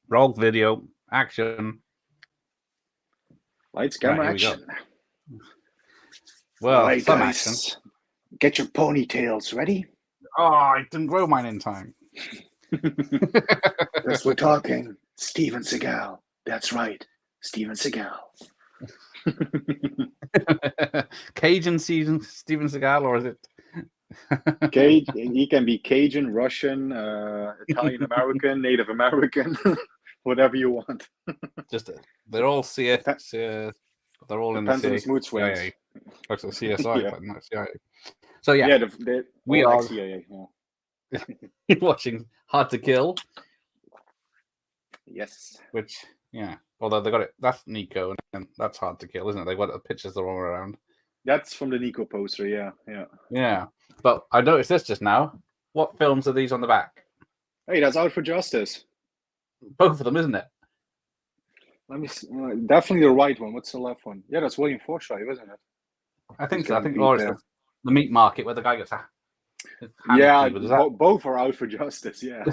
Roll video. Action. Lights, camera, Right, here we action. Well, Alright, some guys, action. get your ponytails ready. Oh, I didn't grow mine in time. Yes, we're talking Steven Seagal. That's right, Steven Seagal. Cajun Steven Seagal, or is it? He can be Cajun, Russian, Italian American, Native American, whatever you want. Just they're all they're all in the Depends on his mood swings. CIA. Looks like CSI, Yeah. but not CIA. So yeah, Yeah, we all are CIA. Yeah. watching Hard to Kill. Yes. Which, yeah, although they got it, that's Nico, and that's Hard to Kill, isn't it? They got the pictures the wrong way around. That's from the Nico poster. Yeah. Yeah, but I noticed this just now. What films are these on the back? Hey, that's Out for Justice. Both of them, isn't it? Let me see. Definitely the right one. What's the left one? Yeah, that's William Forsythe, isn't it? I think so. I think, or it's the meat market where the guy gets yeah, both are Out for Justice. Yeah.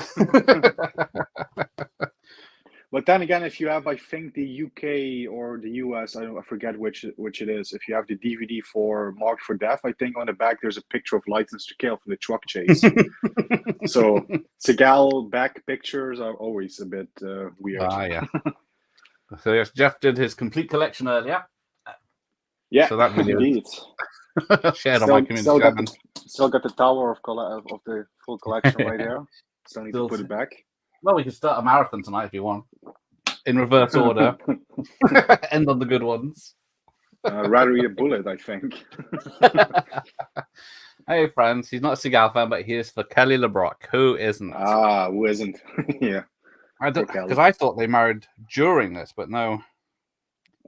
But then again, if you have, I think the UK or the US, I forget which it is. If you have the DVD for Marked for Death, I think on the back there's a picture of License to Kill from the truck chase. So Seagal back pictures are always a bit weird. Yeah. So yes, Jeff did his complete collection earlier. Yeah, so that video indeed. shared on my community. Still got the tower of the full collection right there. Still need to put it back. Well, we can start a marathon tonight if you want. In reverse order. End on the good ones. Rather eat a bullet, I think. Hey, friends. He's not a Seagal fan, but he is for Kelly LeBrock. Who isn't? Who isn't? Yeah. Because I thought they married during this, but no.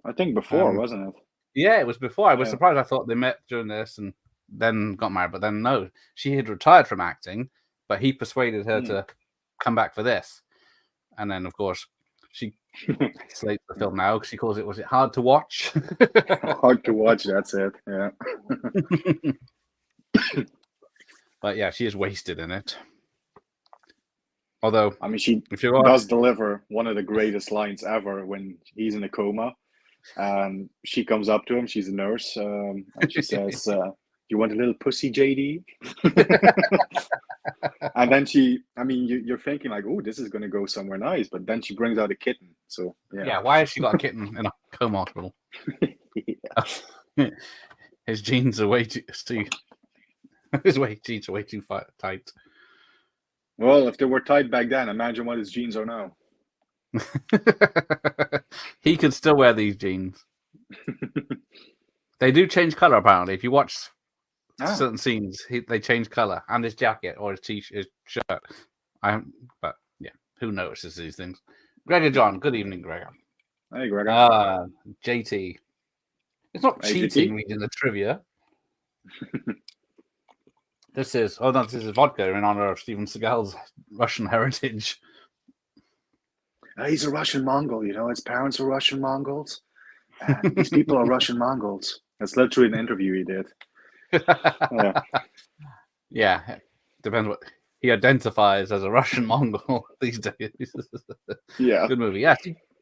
I think before, wasn't it? Yeah, it was before. I was surprised. I thought they met during this and then got married, but then no. She had retired from acting, but he persuaded her to come back for this. And then, of course, she slates the film now. She calls it, was it Hard to Watch? Hard to Watch, that's it. Yeah. But yeah, she is wasted in it. Although, I mean, she does deliver one of the greatest lines ever when he's in a coma. And she comes up to him. She's a nurse. And she says, you want a little pussy, JD? And then you're thinking like, oh, this is going to go somewhere nice. But then she brings out a kitten. So, yeah, why has she got a kitten in a coma hospital? His jeans are way too jeans are way too tight. Well, if they were tight back then, imagine what his jeans are now. He could still wear these jeans. They do change color, apparently. If you watch certain scenes, they change color, and his jacket or his shirt. But yeah, who notices these things? Gregor John, good evening, Gregor. Hey, Gregor. JT. It's not cheating reading the trivia. This is vodka in honor of Steven Seagal's Russian heritage. He's a Russian Mongol, his parents are Russian Mongols. And these people are Russian Mongols. That's literally an interview he did. Yeah, depends what he identifies as a Russian Mongol these days. Yeah. Good movie. Yeah,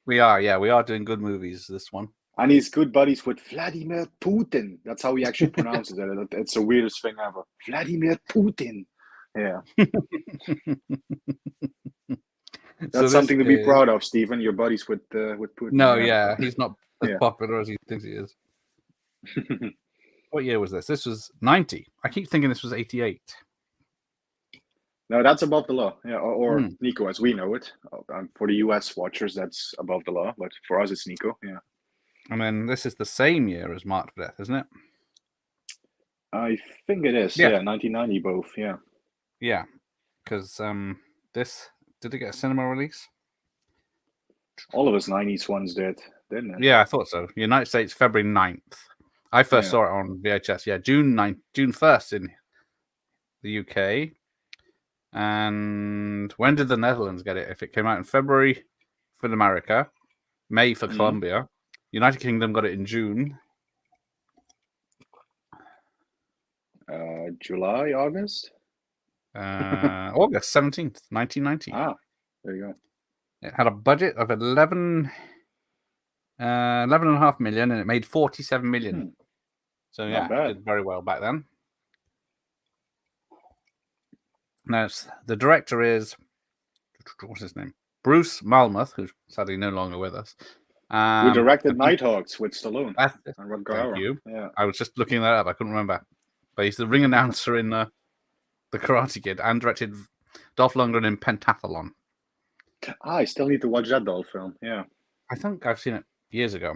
we are doing good movies, this one. And he's good buddies with Vladimir Putin. That's how he actually pronounces it. It's the weirdest thing ever. Vladimir Putin. Yeah. That's something to be proud of, Stephen. Your buddies with Putin. No, yeah, he's not as popular as he thinks he is. What year was this? This was 90. I keep thinking this was 88. No, that's above the law. Yeah, or Nico, as we know it. For the US watchers, that's above the law. But for us, it's Nico. Yeah. And then this is the same year as Marked for Death, isn't it? I think it is. Yeah, 1990 both. Yeah. Yeah, because this did it get a cinema release? All of us 90s ones did, didn't it? Yeah, I thought so. United States, February 9th. I first saw it on VHS. Yeah, June 1st in the UK. And when did the Netherlands get it? If it came out in February for America, May for Colombia, United Kingdom got it in June. July, August? August 17th, 1990. Ah, there you go. It had a budget of 11.5 million, and it made 47 million. So yeah, did very well back then. Now the director is, what's his name? Bruce Malmuth, who's sadly no longer with us. Who directed Nighthawks with Stallone and Thank you. Yeah. I was just looking that up. I couldn't remember. But he's the ring announcer in the Karate Kid and directed Dolph Lundgren in Pentathlon. I still need to watch that Dolph film. Yeah. I think I've seen it years ago.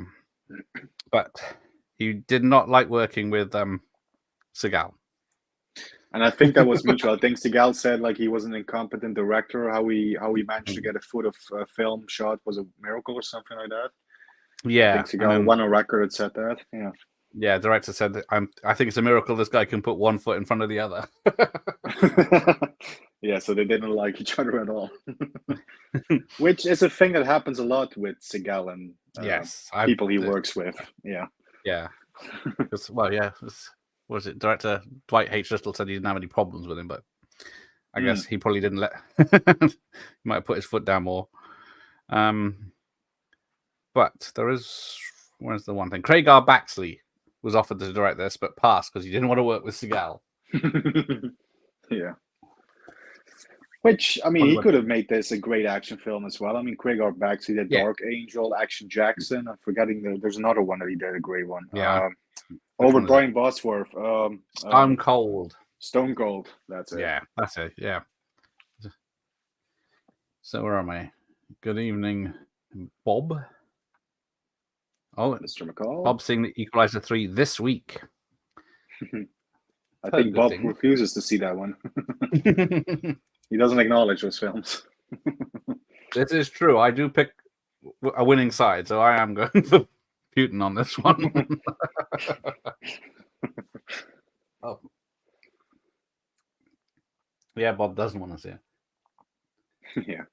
But he did not like working with Seagal. And I think that was mutual. I think Seagal said like he was an incompetent director. How he managed to get a foot of film shot was a miracle or something like that. Yeah, I think Seagal won a record and said that. Yeah. Yeah, director said that I think it's a miracle this guy can put one foot in front of the other. Yeah, so they didn't like each other at all. Which is a thing that happens a lot with Seagal and people he works with. Yeah. Yeah. Was it director Dwight H. Little said he didn't have any problems with him, but I guess he probably didn't let he might have put his foot down more. But where's the one thing? Craig R. Baxley was offered to direct this, but passed because he didn't want to work with Seagal. Yeah. Which, I mean, he could have made this a great action film as well. I mean, Craig R. Baxley did Dark Angel, Action Jackson. I'm forgetting there's another one that he did, a great one. Yeah. Over Brian Bosworth. Stone Cold. Stone Cold. That's it. Yeah, that's it. Yeah. So where am I? Good evening, Bob. Oh, Mr. McCall. Bob's seeing the Equalizer 3 this week. I think Bob refuses to see that one. He doesn't acknowledge those films. This is true. I do pick a winning side, so I am going for Putin on this one. Oh. Yeah, Bob doesn't want to see it. Yeah.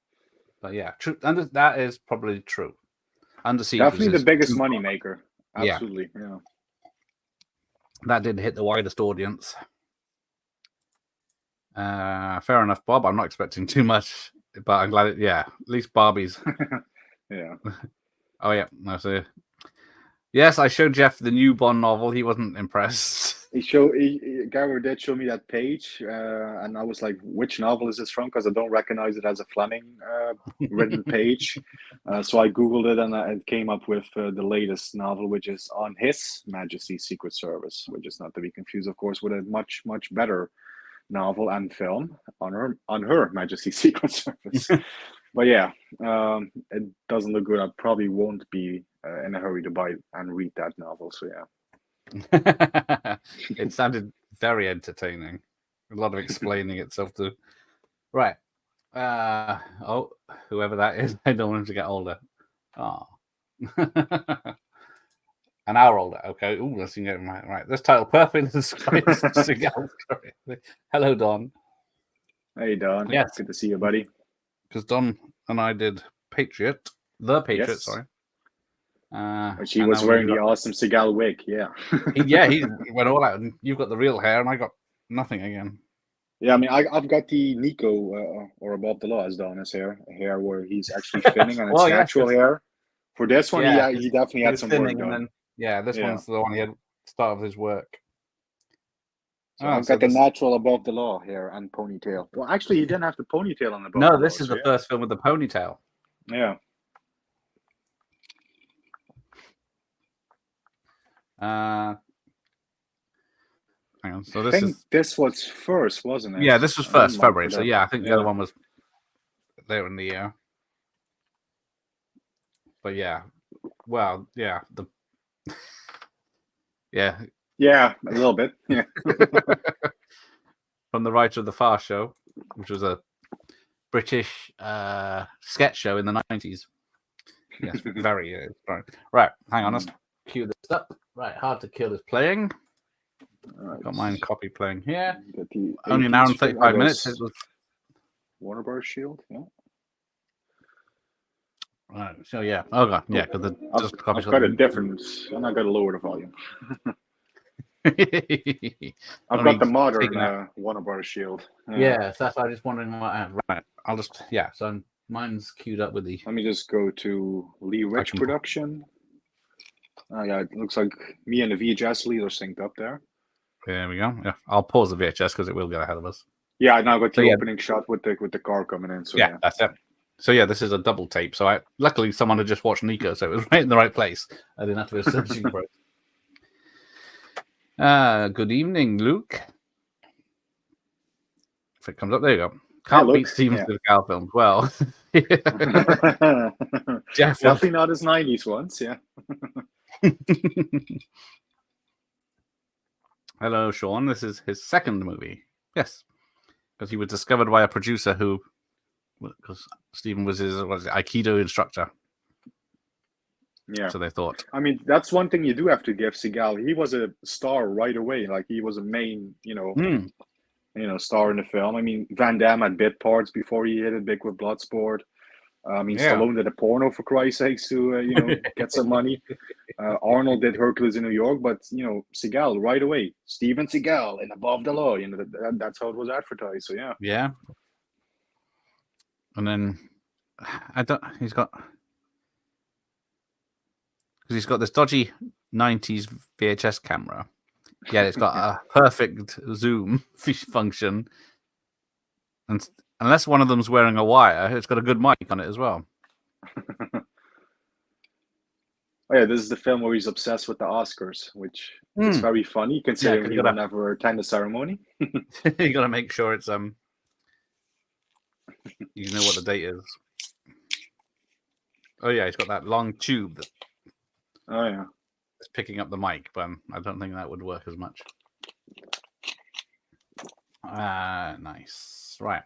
But yeah, true. And that is probably true. Under Siege definitely the biggest money maker. Absolutely. Yeah. That did hit the widest audience. Fair enough, Bob. I'm not expecting too much, but I'm glad at least Barbie's. Yeah. Oh yeah. No, so yes, I showed Jeff the new Bond novel. He wasn't impressed. Gary did show me that page, and I was like, "Which novel is this from?" Because I don't recognize it as a Fleming written page. So I googled it, and it came up with the latest novel, which is On His Majesty's Secret Service, which is not to be confused, of course, with a much better novel and film on Her Majesty's Secret Service. But yeah, it doesn't look good. I probably won't be in a hurry to buy and read that novel. So yeah. It sounded very entertaining. A lot of explaining itself to. Right. Whoever that is, I don't want him to get older. Oh. An hour older. Okay. Ooh, let's see. Right. This title perfectly describes Seagal's career. Hello, Don. Hey, Don. Yes. Good to see you, buddy. Because Don and I did The Patriot, sorry. But she was wearing the awesome Seagal wig, yeah. He went all out, and you've got the real hair, and I got nothing again. Yeah, I mean, I've got the Nico or Above the Law as Donna's hair where he's actually thinning and it's natural hair. For this one, he definitely had some work done. This one's the one he had start of his work. So I've got the natural Above the Law hair and ponytail. Well, actually, he didn't have the ponytail on the Above the Law. No, this is the first film with the ponytail. Yeah. Hang on. So this was first, wasn't it? Yeah, this was first February. So yeah, I think the other one was later in the year. But yeah, well, yeah, yeah, a little bit. Yeah. From the writer of The Far Show, which was a British sketch show in the 90s. Yes, very right. Hang on, let's cue this up. Right, Hard to Kill is playing. Right. Got mine copy playing here. Only an hour and 35 minutes. It was Warner Bros. Shield, yeah. Right, so yeah. Oh god, yeah, because I've got a different, and I got to lower the volume. I've got the modern Warner Bros. Shield. Yeah, so that's why I'm just wondering what I have. Right, I'll just so Mine's queued up with the. Let me just go to Lee Rich can- production. Yeah, it looks like me and the VHS lead are synced up there. There we go. Yeah, I'll pause the VHS because it will get ahead of us. Yeah, I now got the So, yeah. opening shot with the car coming in. So Yeah, that's it. So yeah, this is a double tape. So luckily someone had just watched Nico, so it was right in the right place. I didn't have to go searching for it. Good evening, Luke. If it comes up, there you go. Can't beat Steven Seagal films. Well, Jeff, definitely not his 90s ones. Yeah. Hello, Sean. This is his second movie. Yes, because he was discovered by a producer who, because Steven was his Aikido instructor. Yeah. So they thought. I mean, that's one thing you do have to give Seagal. He was a star right away. Like he was a main, star in the film. I mean, Van Damme had bit parts before he hit it big with Bloodsport. I mean, Stallone did a porno for Christ's sakes to get some money. Arnold did Hercules in New York, but Seagal right away. Steven Seagal and Above the Law. That's how it was advertised. So yeah. Yeah. And then he's got this dodgy 90s VHS camera. Yeah, it's got a perfect zoom function. And unless one of them's wearing a wire, it's got a good mic on it as well. Oh yeah, this is the film where he's obsessed with the Oscars, which is very funny considering he will never attend the ceremony. You got to make sure it's you know what the date is. Oh yeah, he's got that long tube. Oh yeah, it's picking up the mic, but I don't think that would work as much. Nice, right.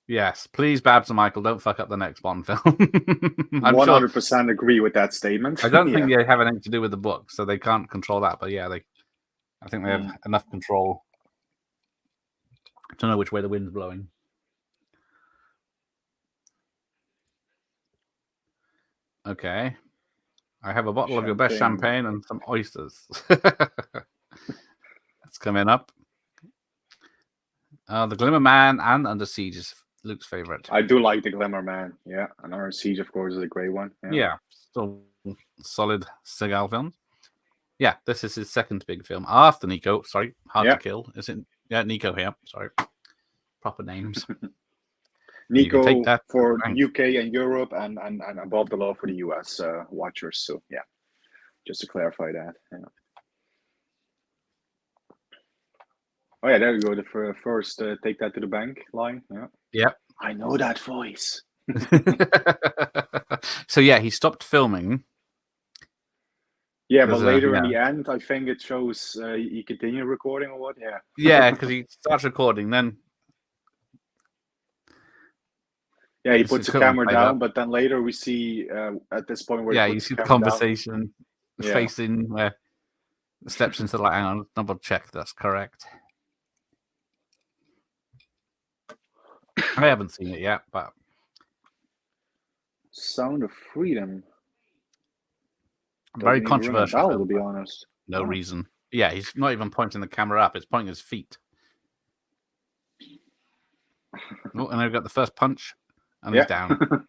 Yes, please, Babs and Michael, don't fuck up the next Bond film. I'm 100% agree with that statement. I don't think they have anything to do with the book, so they can't control that. But yeah, I think they have enough control to know which way the wind's blowing. Okay, I have a bottle of your best champagne and some oysters. That's coming up. The Glimmer Man and Under Siege is Luke's favorite. I do like the Glimmer Man, yeah, and Under Siege, of course, is a great one. Yeah, still solid Seagal films. Yeah, this is his second big film after Nico. Sorry, Hard to Kill. Is it? Yeah, Nico here. Sorry, proper names. Nico for the UK and Europe, and Above the Law for the US watchers. So yeah, just to clarify that. Yeah. Oh yeah, there you go. The first Take That to the Bank line. Yeah. Yep. I know that voice. So yeah, he stopped filming. Yeah, but later in the end, I think it shows he continued recording or what? Yeah. Yeah, because he starts recording, then. Yeah, he puts the camera down, but then later we see at this point where you see the conversation facing where steps into the light. Hang on, double check that's correct. I haven't seen it yet, but Sound of Freedom. Very controversial. To be honest, no reason. Yeah, he's not even pointing the camera up; it's pointing his feet. Oh, and I've got the first punch, and he's down.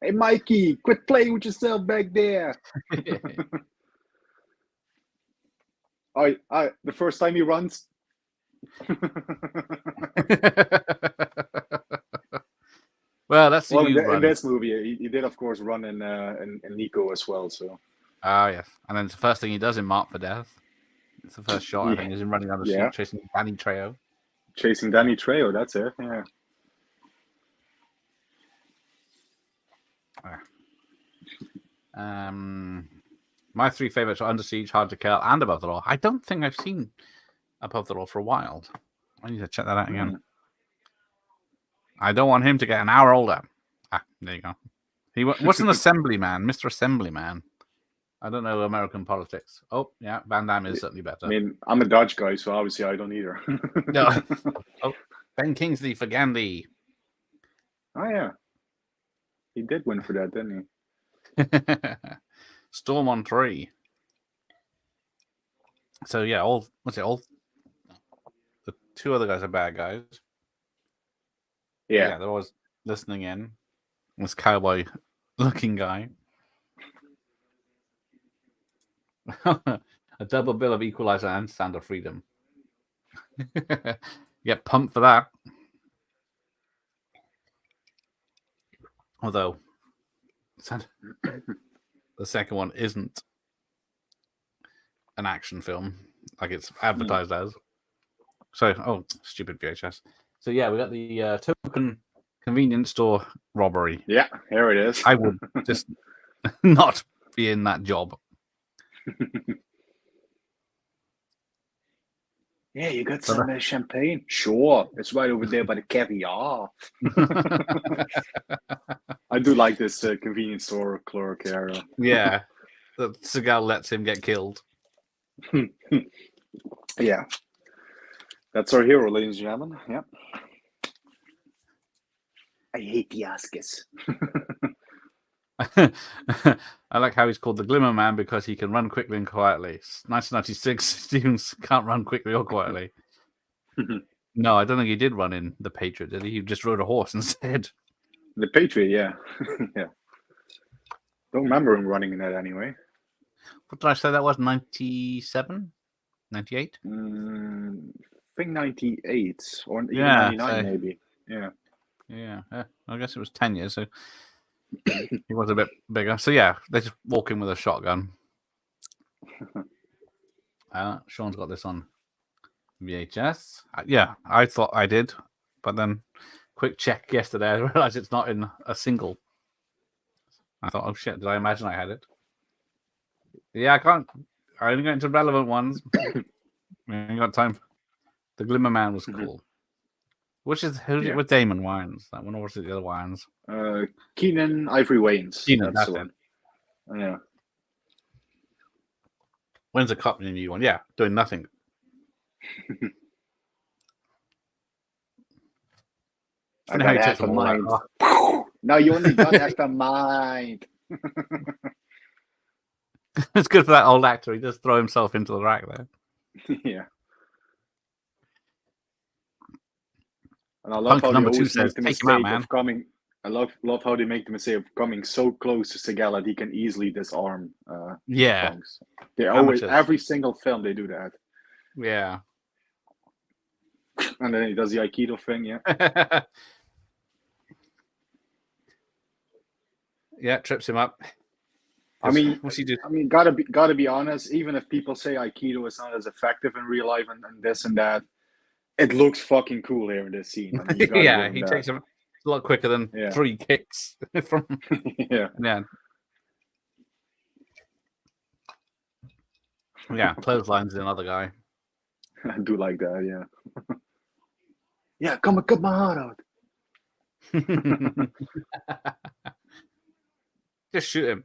Hey, Mikey, quit playing with yourself back there. The first time he runs. Well, that's the in this movie. He did, of course, run in Nico as well. So. Yes, and then it's the first thing he does in Mark for Death. It's the first shot. I think is him running down the street chasing Danny Trejo. Chasing Danny Trejo. That's it. Yeah. My three favorites are Under Siege, Hard to Kill, and Above the Law. I don't think I've seen Above the Law for a while. I need to check that out again. I don't want him to get an hour older. There you go. What's an assemblyman? Mr. Assemblyman. I don't know American politics. Oh, yeah, Van Damme is certainly better. I mean, I'm a Dutch guy, so obviously I don't either. No. Oh, Ben Kingsley for Gandhi. Oh, yeah. He did win for that, didn't he? Storm on 3. So, yeah, all the two other guys are bad guys. Yeah. They're always listening in. This cowboy-looking guy. A double bill of Equalizer and Stand of Freedom. Get pumped for that. Although the second one isn't an action film like it's advertised as. So, stupid VHS. So yeah, we got the token convenience store robbery. Yeah, here it is. I would just not be in that job. Yeah, you got some champagne? Sure, it's right over there by the caviar. I do like this convenience store clerk area. Yeah, the Seagal lets him get killed. Yeah, that's our hero, ladies and gentlemen. Yep. I hate the Oscars. I like how he's called the Glimmer Man because he can run quickly and quietly. 1996, Stevens can't run quickly or quietly. No, I don't think he did run in The Patriot, did he? He just rode a horse instead. The Patriot, yeah. Yeah. Don't remember him running in that anyway. What did I say that was? 97? 98? I think 98 or even Yeah, 99 maybe. Yeah. Yeah, I guess it was 10 years, so he was a bit bigger. So yeah, they just walk in with a shotgun. Sean's got this on VHS. Yeah, I thought I did, but then quick check yesterday, I realized it's not in a single. I thought, oh shit, did I imagine I had it? Yeah, I can't. I only got into relevant ones. I ain't got time. The Glimmer Man was cool. Which is with Damon Wayans? That one, or was it the other Wayans? Keenan Ivory Wayans. Keenan, that's it. Yeah. When's the cop in the new one? Yeah, doing nothing. I got half a mind. No, you only got half a mind. It's good for that old actor. He just throw himself into the rack there. Yeah. And I love how they always make the mistake of coming. I love how they make the mistake of coming so close to Seagal that he can easily disarm. Punks. They always, every single film, they do that. Yeah. And then he does the Aikido thing. Yeah. Yeah, trips him up. What's he do? I mean, gotta be honest. Even if people say Aikido is not as effective in real life and this and that, it looks fucking cool here in this scene. I mean, yeah, he takes him a lot quicker than 3 kicks from. Yeah. Yeah, clotheslines another guy. I do like that. Yeah. Yeah, come and cut my heart out. Just shoot him.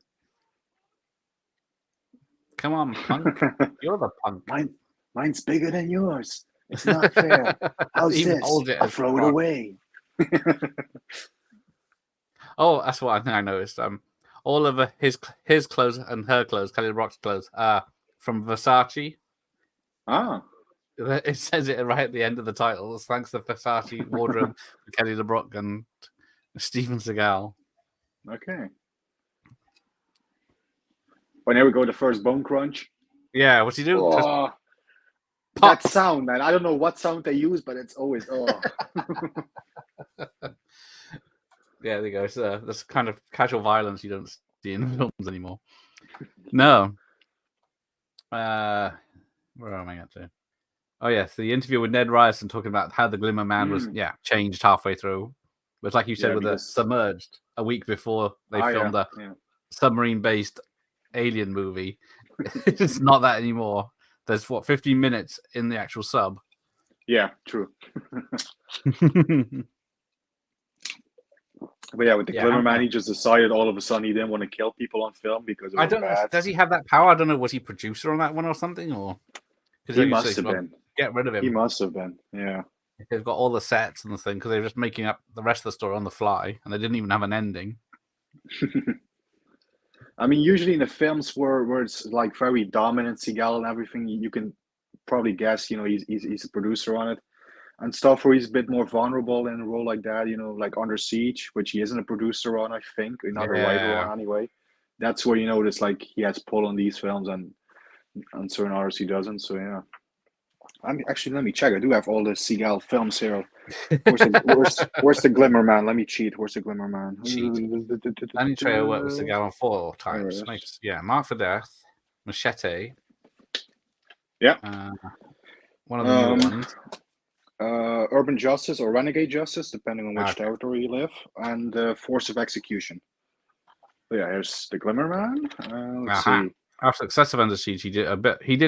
Come on, punk. You're the punk. Mine's bigger than yours. It's not fair. How's this? I'll throw it away. Oh, that's what I noticed. All of his clothes and her clothes, Kelly LeBrock's clothes, are from Versace. Ah. It says it right at the end of the title. Thanks to Versace wardrobe for Kelly LeBrock and Steven Seagal. Okay. Well, there we go. The first bone crunch. Yeah, what's he do? Oh, that sound, man. I don't know what sound they use, but it's always Yeah, there you go. It's this kind of casual violence you don't see in films anymore. No. Where am I at to? Oh yes, the interview with Ned Ryerson talking about how the Glimmer Man was changed halfway through. But like you said, with the Submerged a week before they filmed a submarine-based alien movie. It's not that anymore. There's 15 minutes in the actual sub. Yeah, true. But yeah, with the Glimmer Man, he just decided all of a sudden he didn't want to kill people on film because it was bad. Does he have that power? I don't know. Was he producer on that one or something? Or he must have been. Get rid of him. He must have been. Yeah. They've got all the sets and the thing because they were just making up the rest of the story on the fly, and they didn't even have an ending. I mean, usually in the films where it's like very dominant Seagal and everything, you can probably guess, he's a producer on it. and stuff where he's a bit more vulnerable in a role like that, like Under Siege, which he isn't a producer on, I think, or not a writer on anyway. That's where you notice like he has pull on these films, and certain others he doesn't. So yeah. Actually, let me check. I do have all the Seagal films here. Where's the Glimmer Man? Let me cheat. Where's the Glimmer Man? Danny Trejo worked with Seagal on 4 times. Mark for Death, Machete. Yeah. One of the newer ones. Urban Justice or Renegade Justice, depending on which territory you live, and Force of Execution. So yeah, here's the Glimmer Man. Let's see. After success of Under Siege, he did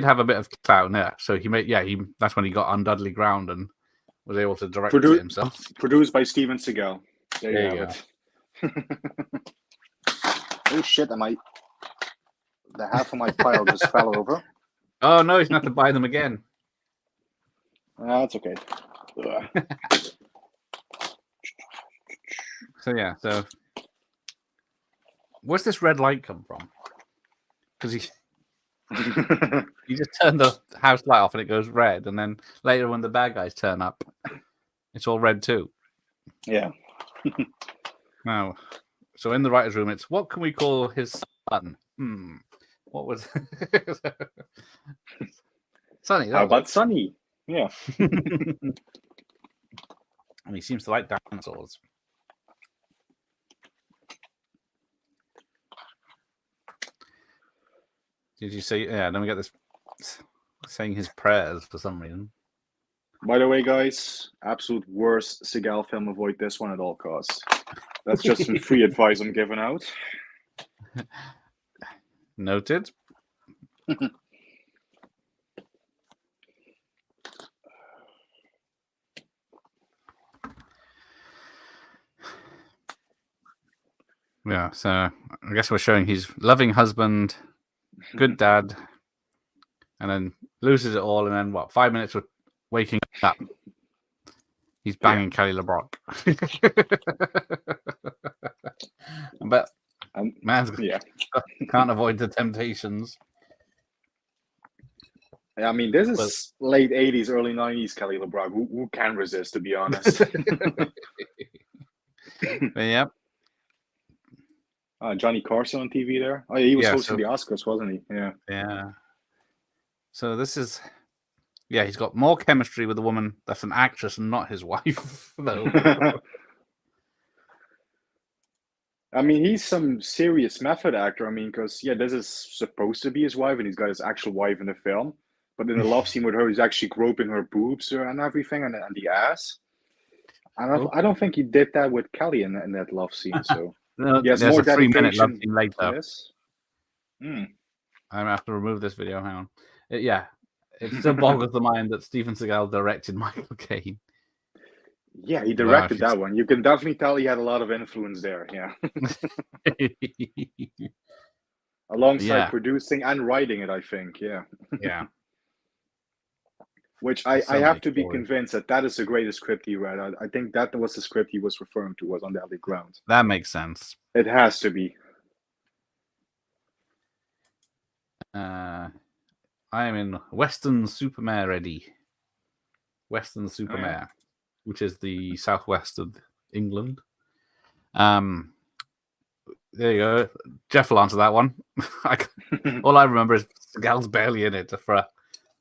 have a bit of clout in there. So that's when he got on Dudley Ground and was able to direct it himself. Produced by Steven Seagal. There you have it. Oh shit! The half of my pile just fell over. Oh no, he's not to buy them again. That's okay. So where's this red light come from? Because he just turned the house light off and it goes red, and then later when the bad guys turn up, it's all red too. Yeah. Now, so in the writer's room, it's what can we call his son? What was Sonny? How about Sonny? Yeah. And he seems to like dinosaurs. Did you say? Yeah, then we get this saying his prayers for some reason. By the way, guys, absolute worst Seagal film. Avoid this one at all costs. That's just some free advice I'm giving out. Noted. Yeah, so I guess we're showing he's loving husband, good dad, and then loses it all, and then 5 minutes of waking up, he's banging Kelly LeBrock. But man's can't avoid the temptations. I mean, this is late 80s, early 90s Kelly LeBrock. Who can resist, to be honest? Yeah. Johnny Carson on TV there. Oh, yeah, he was hosting the Oscars, wasn't he? Yeah. Yeah. So this is, he's got more chemistry with a woman that's an actress and not his wife, though. I mean, he's some serious method actor. I mean, because, this is supposed to be his wife, and he's got his actual wife in the film. But in the love scene with her, he's actually groping her boobs and everything, and the ass. And I don't think he did that with Kelly in that love scene, so... No, there's more a 3-minute love scene later. I'm gonna have to remove this video. Hang on. It still boggles the mind that Steven Seagal directed Michael Caine. Yeah, he directed that one. You can definitely tell he had a lot of influence there. Yeah, alongside producing and writing it, I think. Yeah. Yeah. Which I have to be convinced that is the greatest script he read. I think that was the script he was referring to, was On Deadly Ground. That makes sense. It has to be. I am in Western Supermare ready. Western Supermare, which is the southwest of England. There you go. Jeff will answer that one. All I remember is Seagal's barely in it for a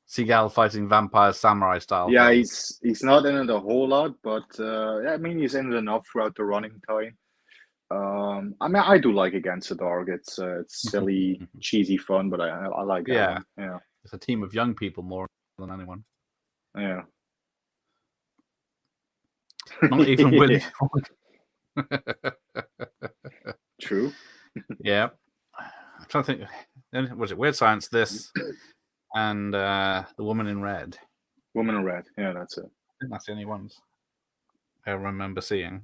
Seagal fighting vampire samurai style. Yeah, he's not in it a whole lot, but I mean, he's in it enough throughout the running time. I mean, I do like Against the Dark. It's silly, cheesy fun, but I like that one. Yeah, it's a team of young people more than anyone. Yeah, not even Willie. True. Yeah, I'm trying to think. Was it Weird Science? This. And The Woman in Red. Woman in Red. Yeah, that's it. I think that's the only ones I remember seeing.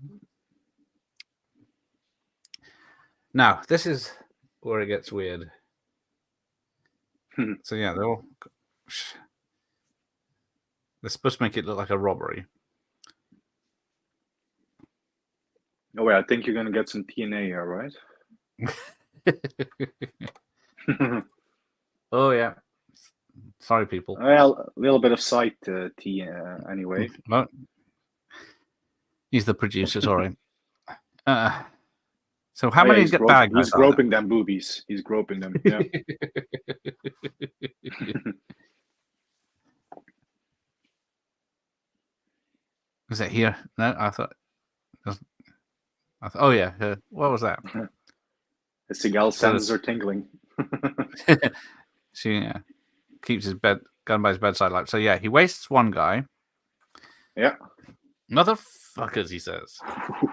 Now, this is where it gets weird. So, they're all... They're supposed to make it look like a robbery. Oh, wait, I think you're going to get some TNA here, right? Oh, yeah. Sorry, people. Well, a little bit of sight tea anyway. No. He's the producer. Sorry. So how many get bad guys? He's groping them boobies. He's groping them. Yeah. Is it here? No, I thought. Oh yeah. What was that? The Seagal senses are tingling. She keeps his gun by his bedside light. So yeah, he wastes one guy. Yeah. Motherfuckers, he says.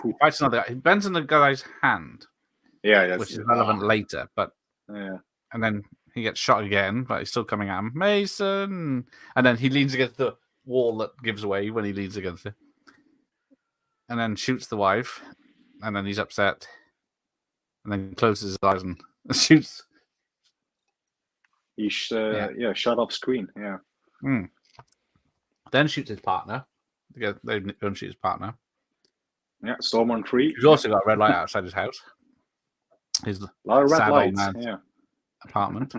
He fights another guy. He bends in the guy's hand. Yeah, which is relevant later. But yeah. And then he gets shot again, but he's still coming at him. Mason! And then he leans against the wall that gives way when he leans against it. And then shoots the wife. And then he's upset. And then closes his eyes and shoots. He's shut off screen. Yeah. Then shoots his partner. They go and shoot his partner. Yeah, Storm on 3. He's also got a red light outside his house. His a lot of red sad lights. old man's apartment.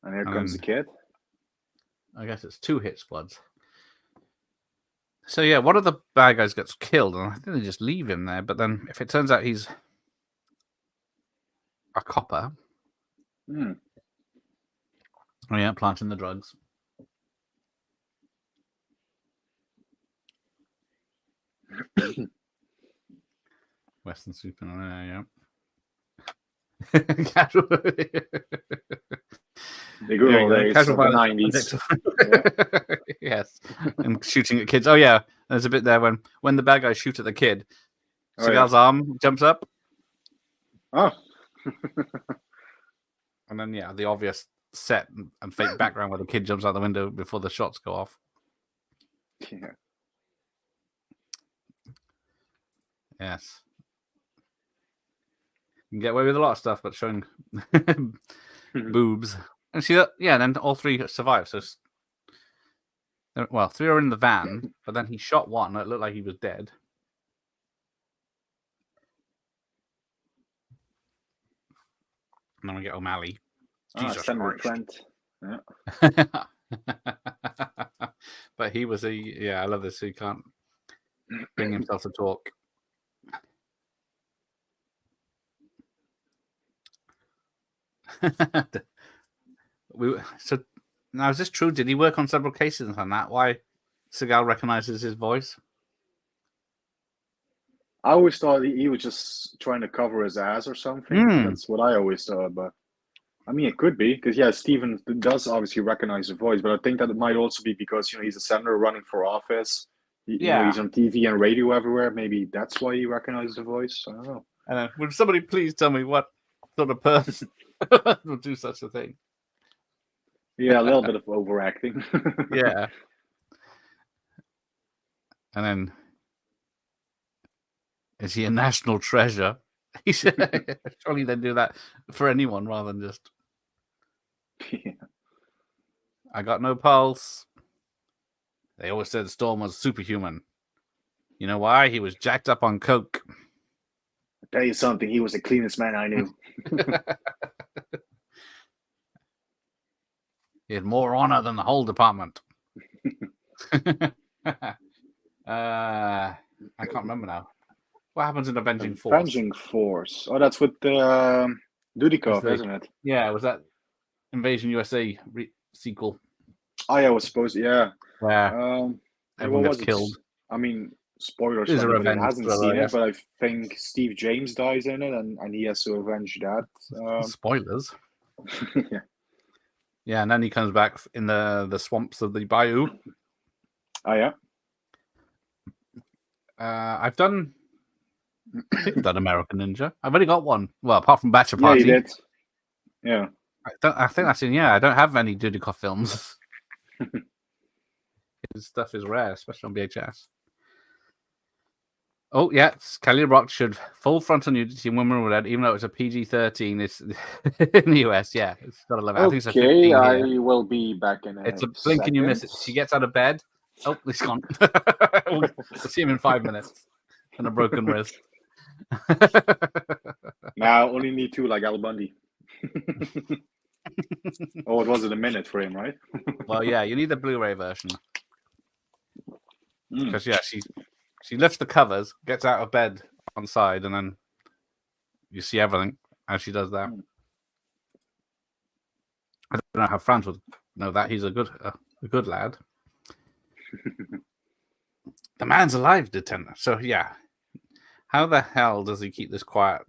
And here comes the kid. I guess it's 2 hit squads. So yeah, one of the bad guys gets killed, and I think they just leave him there. But then, if it turns out he's a copper, oh yeah, planting the drugs. Western super, yeah. Casual. The good old days of the 90s. Yes, and shooting at kids. Oh yeah, there's a bit there when the bad guys shoot at the kid, Seagal's arm jumps up. Oh. And then the obvious set and fake background where the kid jumps out the window before the shots go off. Yeah. Yes. You can get away with a lot of stuff, but showing boobs. And see that? Yeah, and then all 3 survive. So, 3 are in the van, but then he shot one. It looked like he was dead. And then we get O'Malley. Jesus Christ. Trent. Yeah. But he was I love this. He can't bring himself to talk. So now, is this true? Did he work on several cases on that? Why Seagal recognizes his voice? I always thought he was just trying to cover his ass or something. That's what I always thought. But I mean, it could be because Stephen does obviously recognize the voice, but I think that it might also be because he's a senator running for office. He's on TV and radio everywhere. Maybe that's why he recognizes the voice. I don't know. And would somebody please tell me what sort of person would do such a thing? Yeah, a little bit of overacting. Yeah. And then, is he a national treasure? He should surely then do that for anyone rather than just. Yeah. I got no pulse. They always said Storm was superhuman. You know why? He was jacked up on coke. I'll tell you something. He was the cleanest man I knew. He had more honor than the whole department. I can't remember now. What happens in Avenging Force? Avenging Force. Oh, that's with Dudikoff, isn't it? Yeah, it was that Invasion USA sequel. Oh, yeah, it was supposed to, yeah. Where everyone gets killed. I mean, spoilers. It hasn't seen it, but I think Steve James dies in it, and he has to avenge that. Spoilers. Yeah. Yeah, and then he comes back in the swamps of the bayou. Oh, yeah? I think I've done American Ninja. I've only got one. Well, apart from Bachelor Party. Yeah, you did. Yeah. I think that's in, I don't have any Dudikoff films. His stuff is rare, especially on VHS. Oh, yeah. Kelly Rock should full frontal nudity in Women Were Dead, even though it's a PG-13. It's in the US, yeah. It's got 11. I think it's a 15 I will be back in It's a blink and you miss it. She gets out of bed. Oh, he's gone. We'll see him in 5 minutes. And a broken wrist. Now, only need 2 like Al Bundy. Oh, it was a minute for him, right? Well, yeah, you need the Blu-ray version Mm. because she lifts the covers, gets out of bed on side, and then you see everything as she does that. I don't know how Franz would know that. He's a good lad. The man's alive, detective. So yeah, how the hell does he keep this quiet?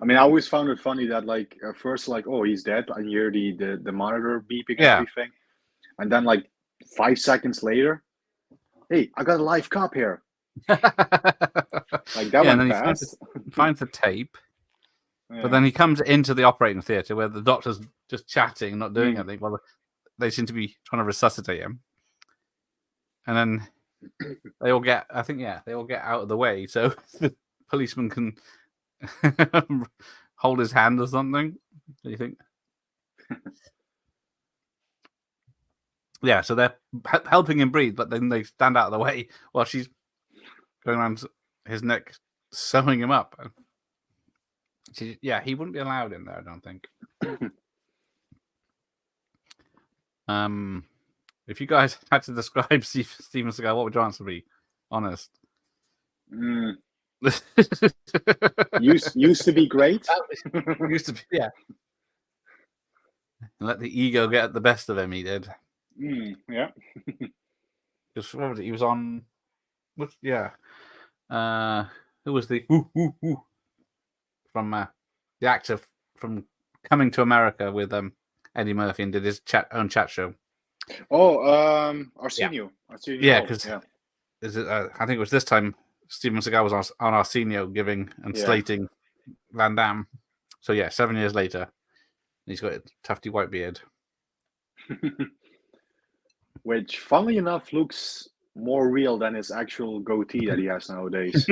I mean, I always found it funny that like at first, like, oh, he's dead, and you hear the monitor beeping and Yeah. everything, and then like 5 seconds later, hey, I got a live cop here. Like that and went then fast. he finds the tape, Yeah. but then he comes into the operating theatre where the doctor's just chatting, not doing Mm. anything. Well, they seem to be trying to resuscitate him, and then they all get out of the way so the policeman can hold his hand or something. Do you think? Yeah, so they're helping him breathe, but then they stand out of the way while she's going around his neck, sewing him up. Yeah, he wouldn't be allowed in there, I don't think. If you guys had to describe Steven Seagal, what would your answer be? Honest. Mm. used to be great. Used to be, yeah. And let the ego get the best of him. He did. Yeah. Because what was it? He was on. Yeah. Who was the from the actor from Coming to America with Eddie Murphy and did his own chat show. Oh, Arsenio. Yeah, because I think it was this time Steven Seagal was on Arsenio giving and slating Van Damme. So yeah, 7 years later, he's got a tufty white beard. Which, funnily enough, looks more real than his actual goatee that he has nowadays.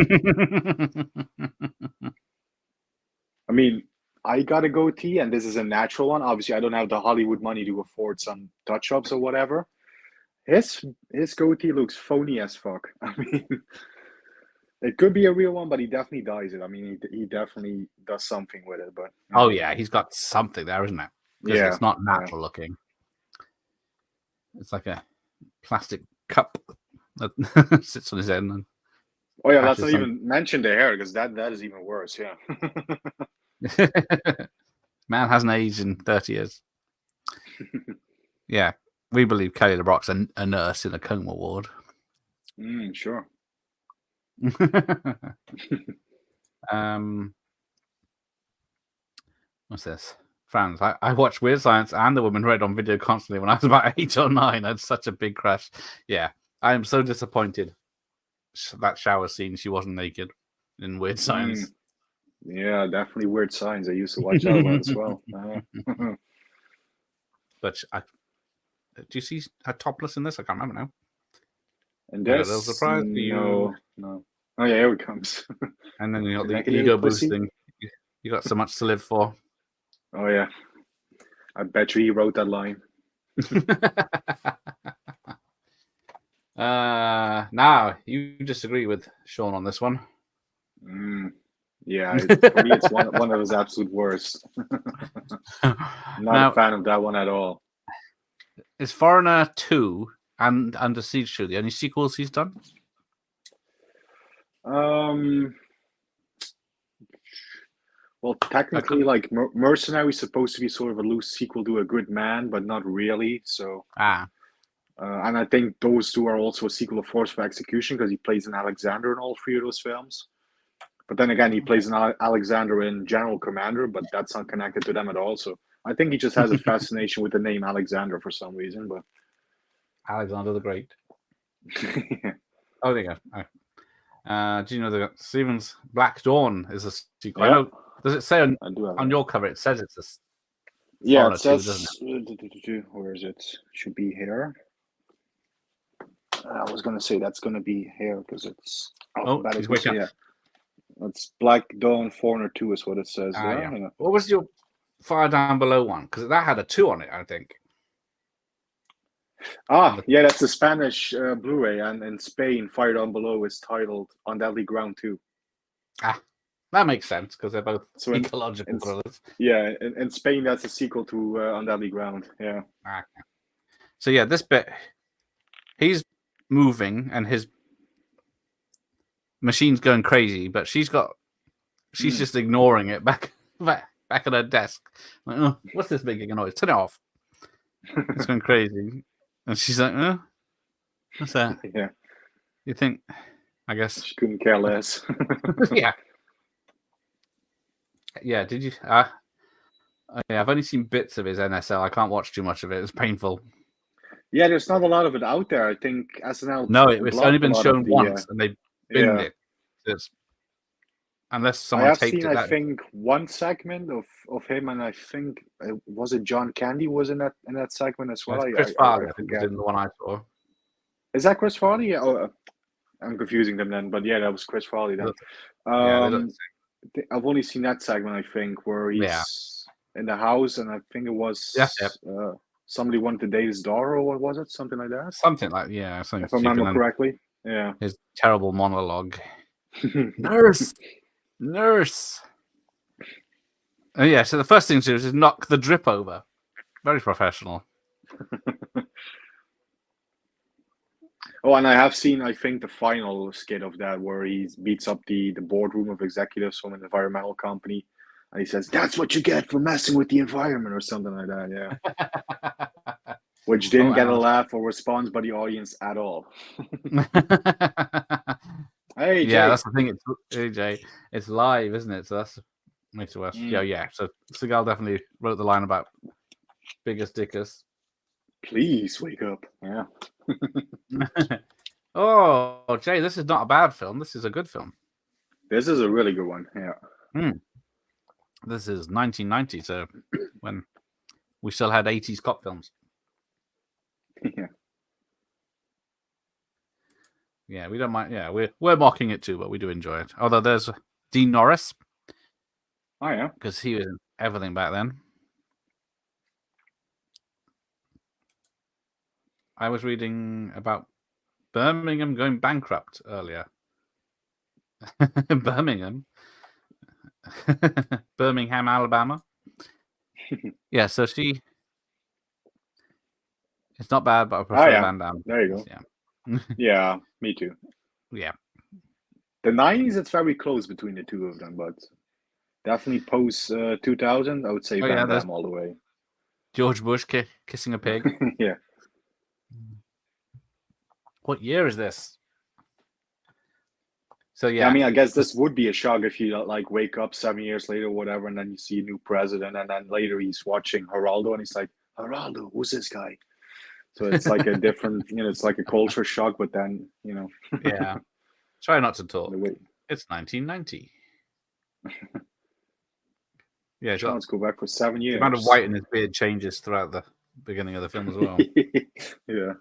I mean, I got a goatee, and this is a natural one. Obviously, I don't have the Hollywood money to afford some touch-ups or whatever. His goatee looks phony as fuck. I mean, it could be a real one, but he definitely dyes it. I mean, he definitely does something with it. But oh yeah, he's got something there, isn't it? Because it's not natural looking. It's like a plastic cup that sits on his head. And oh yeah, let's not even mention the hair because that is even worse. Yeah. Man hasn't aged in 30 years. Yeah, we believe Kelly LeBrock's a nurse in a coma ward. Sure. What's this? Franz, I watched Weird Science and The Woman Red on video constantly when I was about 8 or 9. I had such a big crush. Yeah, I am so disappointed that shower scene. She wasn't naked in Weird Science. Yeah, definitely Weird Science. I used to watch that as well. But do you see her topless in this? I can't remember now. And this, little surprise for you. No. Oh yeah, here it comes. And then you got the ego boosting. You got so much to live for. Oh yeah, I bet you he wrote that line. Now you disagree with Sean on this one. Yeah, for me it's one of his absolute worst. Not a fan of that one at all. Is Foreigner 2 and Under Siege 2 the only sequels he's done? Well, technically, like Mercenary is supposed to be sort of a loose sequel to A Good Man, but not really. So, and I think those two are also a sequel of Force for Execution because he plays an Alexander in all 3 of those films. But then again, he plays an Alexander in General Commander, but that's not connected to them at all. So I think he just has a fascination with the name Alexander for some reason. But Alexander the Great. Oh, there you go. Do you know that Stevens Black Dawn is a sequel? Yeah. I know. Does it say on your cover? It says it's a. Yeah, it says. 2, doesn't it? Where is it? Should be here. I was gonna say that's gonna be here because it's alphabetical. He's waking up. It's Black Dawn Foreigner 2 is what it says there. Yeah. What was your Fire Down Below one? Because that had a 2 on it, I think. Yeah, that's the Spanish Blu-ray, and in Spain, Fire Down Below is titled On Deadly Ground 2. That makes sense because they're both So ecological thrillers. Yeah, in Spain, that's a sequel to On Deadly Ground. Yeah. So yeah, this bit, he's moving and his machine's going crazy, but she's just ignoring it back at her desk. Like, oh, what's this making a noise? Turn it off. It's going crazy, and she's like, oh, what's that? Yeah. You think? I guess She couldn't care less. yeah. Yeah. Did you? Yeah, I've only seen bits of his NSL. I can't watch too much of it. It's painful. Yeah, there's not a lot of it out there. I think SNL. No, it's only been shown once, and they binned it. Unless I someone have taped seen, it. I think, one segment of him, and I think was it John Candy was in that segment as well. Chris Farley, I think, was in the one I saw. Is that Chris Farley? Yeah. Oh, I'm confusing them then, but yeah, that was Chris Farley then. I've only seen that segment, I think, where he's in the house, and I think it was somebody wanted to date his daughter, or what was it? Something like that. Something like if I remember correctly. Yeah. His terrible monologue. Nurse. Oh, yeah. So the first thing to do is knock the drip over. Very professional. Oh, and I have seen, I think, the final skit of that where he beats up the boardroom of executives from an environmental company, and he says, "That's what you get for messing with the environment," or something like that. Yeah. Which didn't get a laugh or response by the audience at all. Hey, Jay. Yeah, that's the thing. Jay, it's live, isn't it? So that's makes it worse. Yeah. So Seagal definitely wrote the line about biggest dickus. Please wake up. Yeah. Oh, Jay, this is not a bad film. This is a good film. This is a really good one. Yeah. This is 1990, so when we still had 80s cop films. Yeah. Yeah, we don't mind. Yeah, we're mocking it too, but we do enjoy it. Although there's Dean Norris. Oh yeah, because he was in everything back then. I was reading about Birmingham going bankrupt earlier. Birmingham, Alabama. Yeah, so she. It's not bad, but I prefer Van Damme. There you go. Yeah. Yeah, me too. Yeah. The 90s, it's very close between the two of them, but definitely post 2000, I would say Van Damme all the way. George Bush kissing a pig. Yeah. What year is this? So yeah, I mean, I guess this would be a shock if you like wake up 7 years later or whatever, and then you see a new president, and then later he's watching Geraldo, and he's like, Geraldo, who's this guy? So it's like a different, it's like a culture shock, but then, Yeah. Try not to talk. It's 1990. Yeah, let's go back for 7 years. The amount of white in his beard changes throughout the beginning of the film as well. Yeah.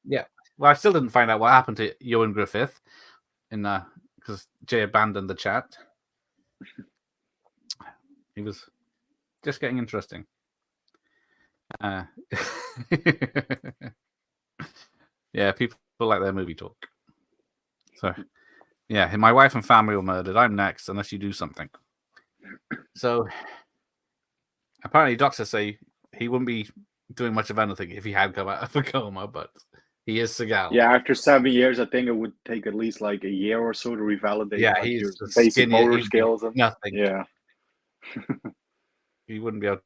Yeah. Well, I still didn't find out what happened to Ewan Griffith because Jay abandoned the chat. He was just getting interesting. Yeah, people like their movie talk. So, yeah, my wife and family were murdered. I'm next, unless you do something. So, apparently, doctors say he wouldn't be doing much of anything if he had come out of a coma, but he is Seagal. Yeah, after 7 years, I think it would take at least like a year or so to revalidate he's your basic motor skills and nothing. Yeah. He wouldn't be able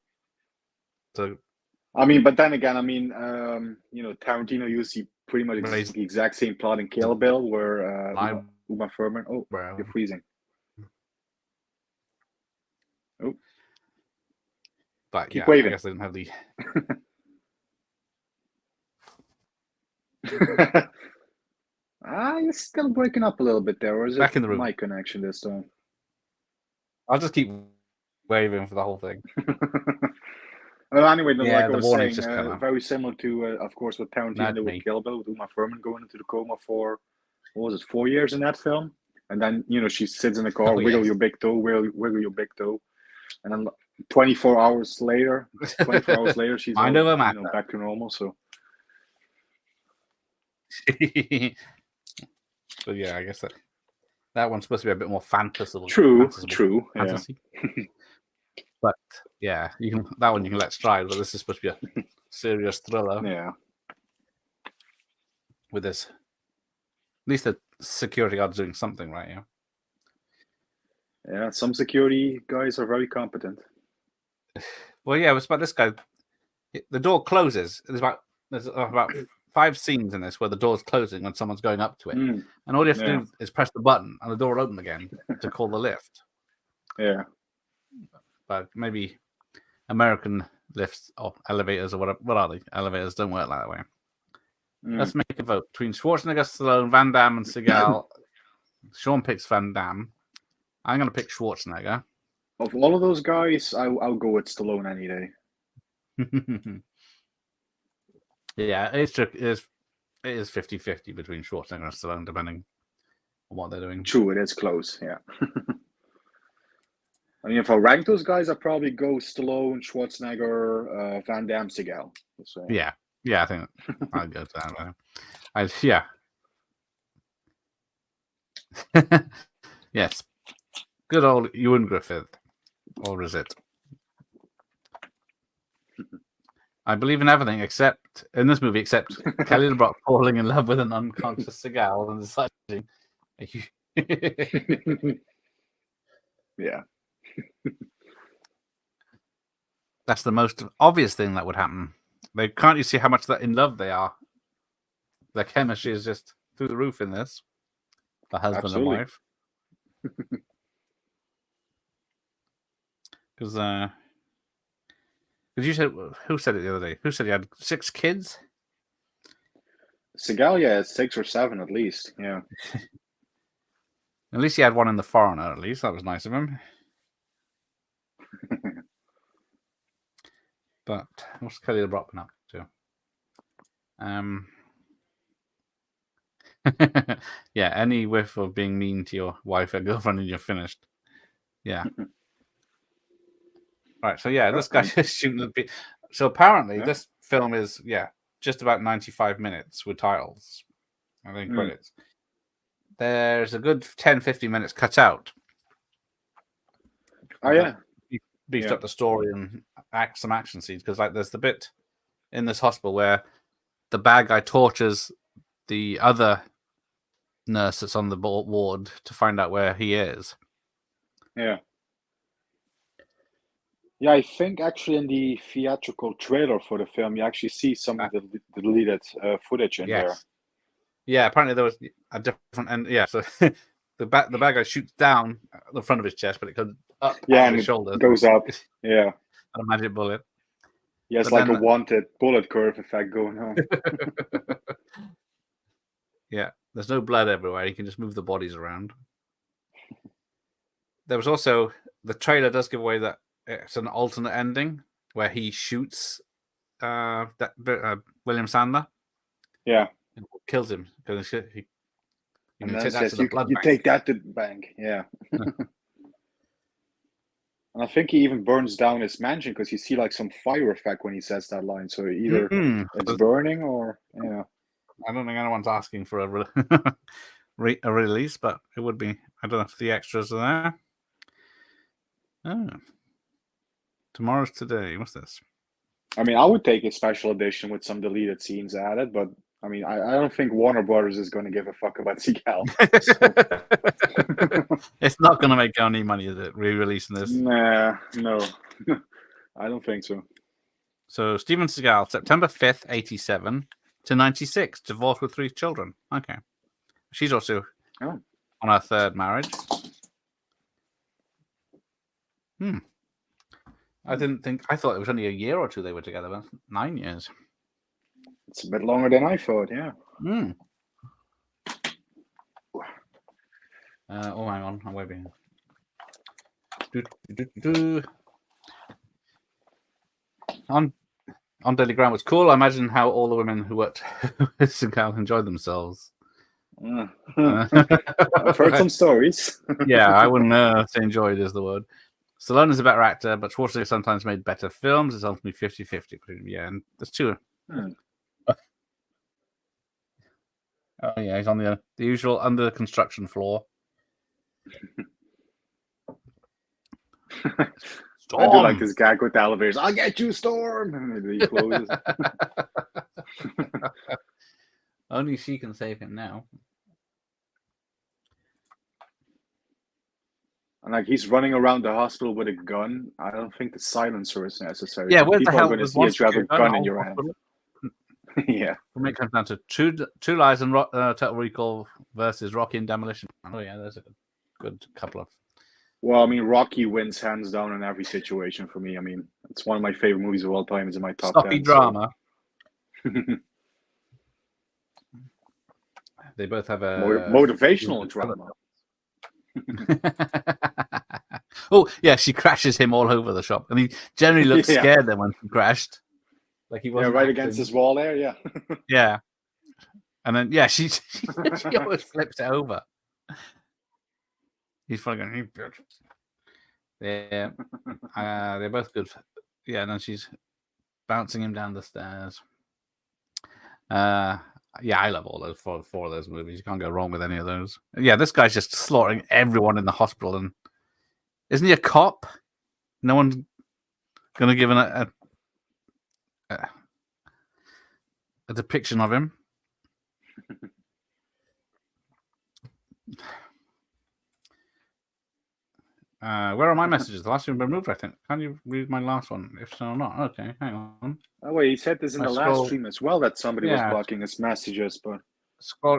to. I mean, but then again, Tarantino used pretty much the exact same plot in Kill Bill where Uma Thurman. Oh, you're freezing. Oh. But Keep waving. I guess they didn't have the. You're still breaking up a little bit there, or is Back it in the room. my connection this time? I'll just keep waving for the whole thing. Well, anyway, like I was saying, very similar to, of course, what Tarantino did with Kill Bill, with Uma Thurman going into the coma for, 4 years in that film? And then, she sits in the car, wiggle your big toe, wiggle your big toe. And then 24 hours later, she's back to normal, so. But yeah, I guess that. That one's supposed to be a bit more fantasy. True. Yeah. Fantasy. But yeah, that one you can let stride. But this is supposed to be a serious thriller. Yeah. With this, at least the security guard's doing something right. Yeah. Yeah. Some security guys are very competent. Well, yeah, it's about this guy. The door closes. There's about 5 scenes in this where the door's closing when someone's going up to it, and all you have to do is press the button, and the door will open again to call the lift. Yeah. But maybe American lifts or elevators or whatever. What are they? Elevators don't work that way. Let's make a vote between Schwarzenegger, Stallone, Van Damme, and Seagal. Sean picks Van Damme. I'm going to pick Schwarzenegger. Of all of those guys, I'll go with Stallone any day. Yeah, it is 50-50 between Schwarzenegger and Stallone, depending on what they're doing. True, it is close, yeah. I mean, if I rank those guys, I'd probably go Stallone, Schwarzenegger, Van Damme, Seagal. So. Yeah, I think I'll go to that. Yes. Good old Ewan Griffith. Or is it? I believe in everything except Kelly LeBrock falling in love with an unconscious Seagal and deciding. Yeah. That's the most obvious thing that would happen. Can't you see how much in love they are? Their chemistry is just through the roof in this. The husband and wife. Because you said, who said it the other day? Who said he had 6 kids? Seagal, yeah, 6 or 7 at least. Yeah. At least he had one in The Foreigner. At least that was nice of him. But what's Kelly LeBrock been up to? Yeah, any whiff of being mean to your wife or girlfriend and you're finished. Yeah. Right, so yeah, this guy just shooting the beat. So apparently this film is, just about 95 minutes with titles and then credits. There's a good 10-15 minutes cut out. Oh, yeah. Beefed up the story and some action scenes, because there's the bit in this hospital where the bad guy tortures the other nurse that's on the ward to find out where he is. Yeah. Yeah, I think actually in the theatrical trailer for the film, you actually see some of the deleted footage in there. Yeah, apparently there was a different, and so the bad guy shoots down the front of his chest, but it goes up on his shoulder. Goes up. Yeah. A magic bullet. Yeah, it's like a wanted bullet curve effect going on. Yeah, there's no blood everywhere. You can just move the bodies around. There was also, the trailer does give away that it's an alternate ending where he shoots William Sandler. Yeah. And kills him because he and then says, you take that to the bank. Yeah. And I think he even burns down his mansion because you see some fire effect when he says that line. So either it's burning or I don't think anyone's asking for a release, but it would be. I don't know if the extras are there. Oh, tomorrow's today. What's this? I mean, I would take a special edition with some deleted scenes added, but I mean, I don't think Warner Brothers is going to give a fuck about Seagal. It's not going to make any money, is it, re-releasing this? Nah, no. I don't think so. So, Steven Seagal, September 5th, 87 to 96, divorced with 3 children. Okay. She's also on her 3rd marriage. I thought it was only a year or 2 they were together, but 9 years. It's a bit longer than I thought, yeah. Oh, hang on. I'm waving. On Daily Ground was cool. I imagine how all the women who worked with Seagal enjoyed themselves. I've heard some stories. Yeah, I wouldn't say enjoyed is the word. Stallone is a better actor, but Schwarzenegger sometimes made better films. It's ultimately 50-50. Yeah, and there's 2. Oh, yeah, he's on the usual under construction floor. I do like this gag with the elevators. I'll get you, Storm. And he closes. Only she can save him now. And like he's running around the hospital with a gun. I don't think the silencer is necessary. Yeah, where the People hell are going to was see that you have a gun in whole your hospital? hand. Yeah. We'll make it down to two lies and Total Recall versus Rocky and Demolition Man. Oh yeah, there's a good couple of. Well, I mean, Rocky wins hands down in every situation for me. I mean, it's one of my favorite movies of all time. It's in my top Sloppy 10. drama. So. They both have a motivational drama. Oh yeah, she crashes him all over the shop, and he generally looks scared then when she crashed, like he wasn't right against his wall there. Yeah. Yeah, and then she always flips it over. He's fucking. Yeah, they're both good. Yeah, and then she's bouncing him down the stairs. Yeah, I love all those four of those movies. You can't go wrong with any of those. Yeah, this guy's just slaughtering everyone in the hospital, and isn't he a cop? No one's gonna give a depiction of him. Where are my messages? The last one removed, I think. Can you read my last one? If so or not. Okay, hang on. Oh wait, he said this in the last stream as well that somebody was blocking his messages, but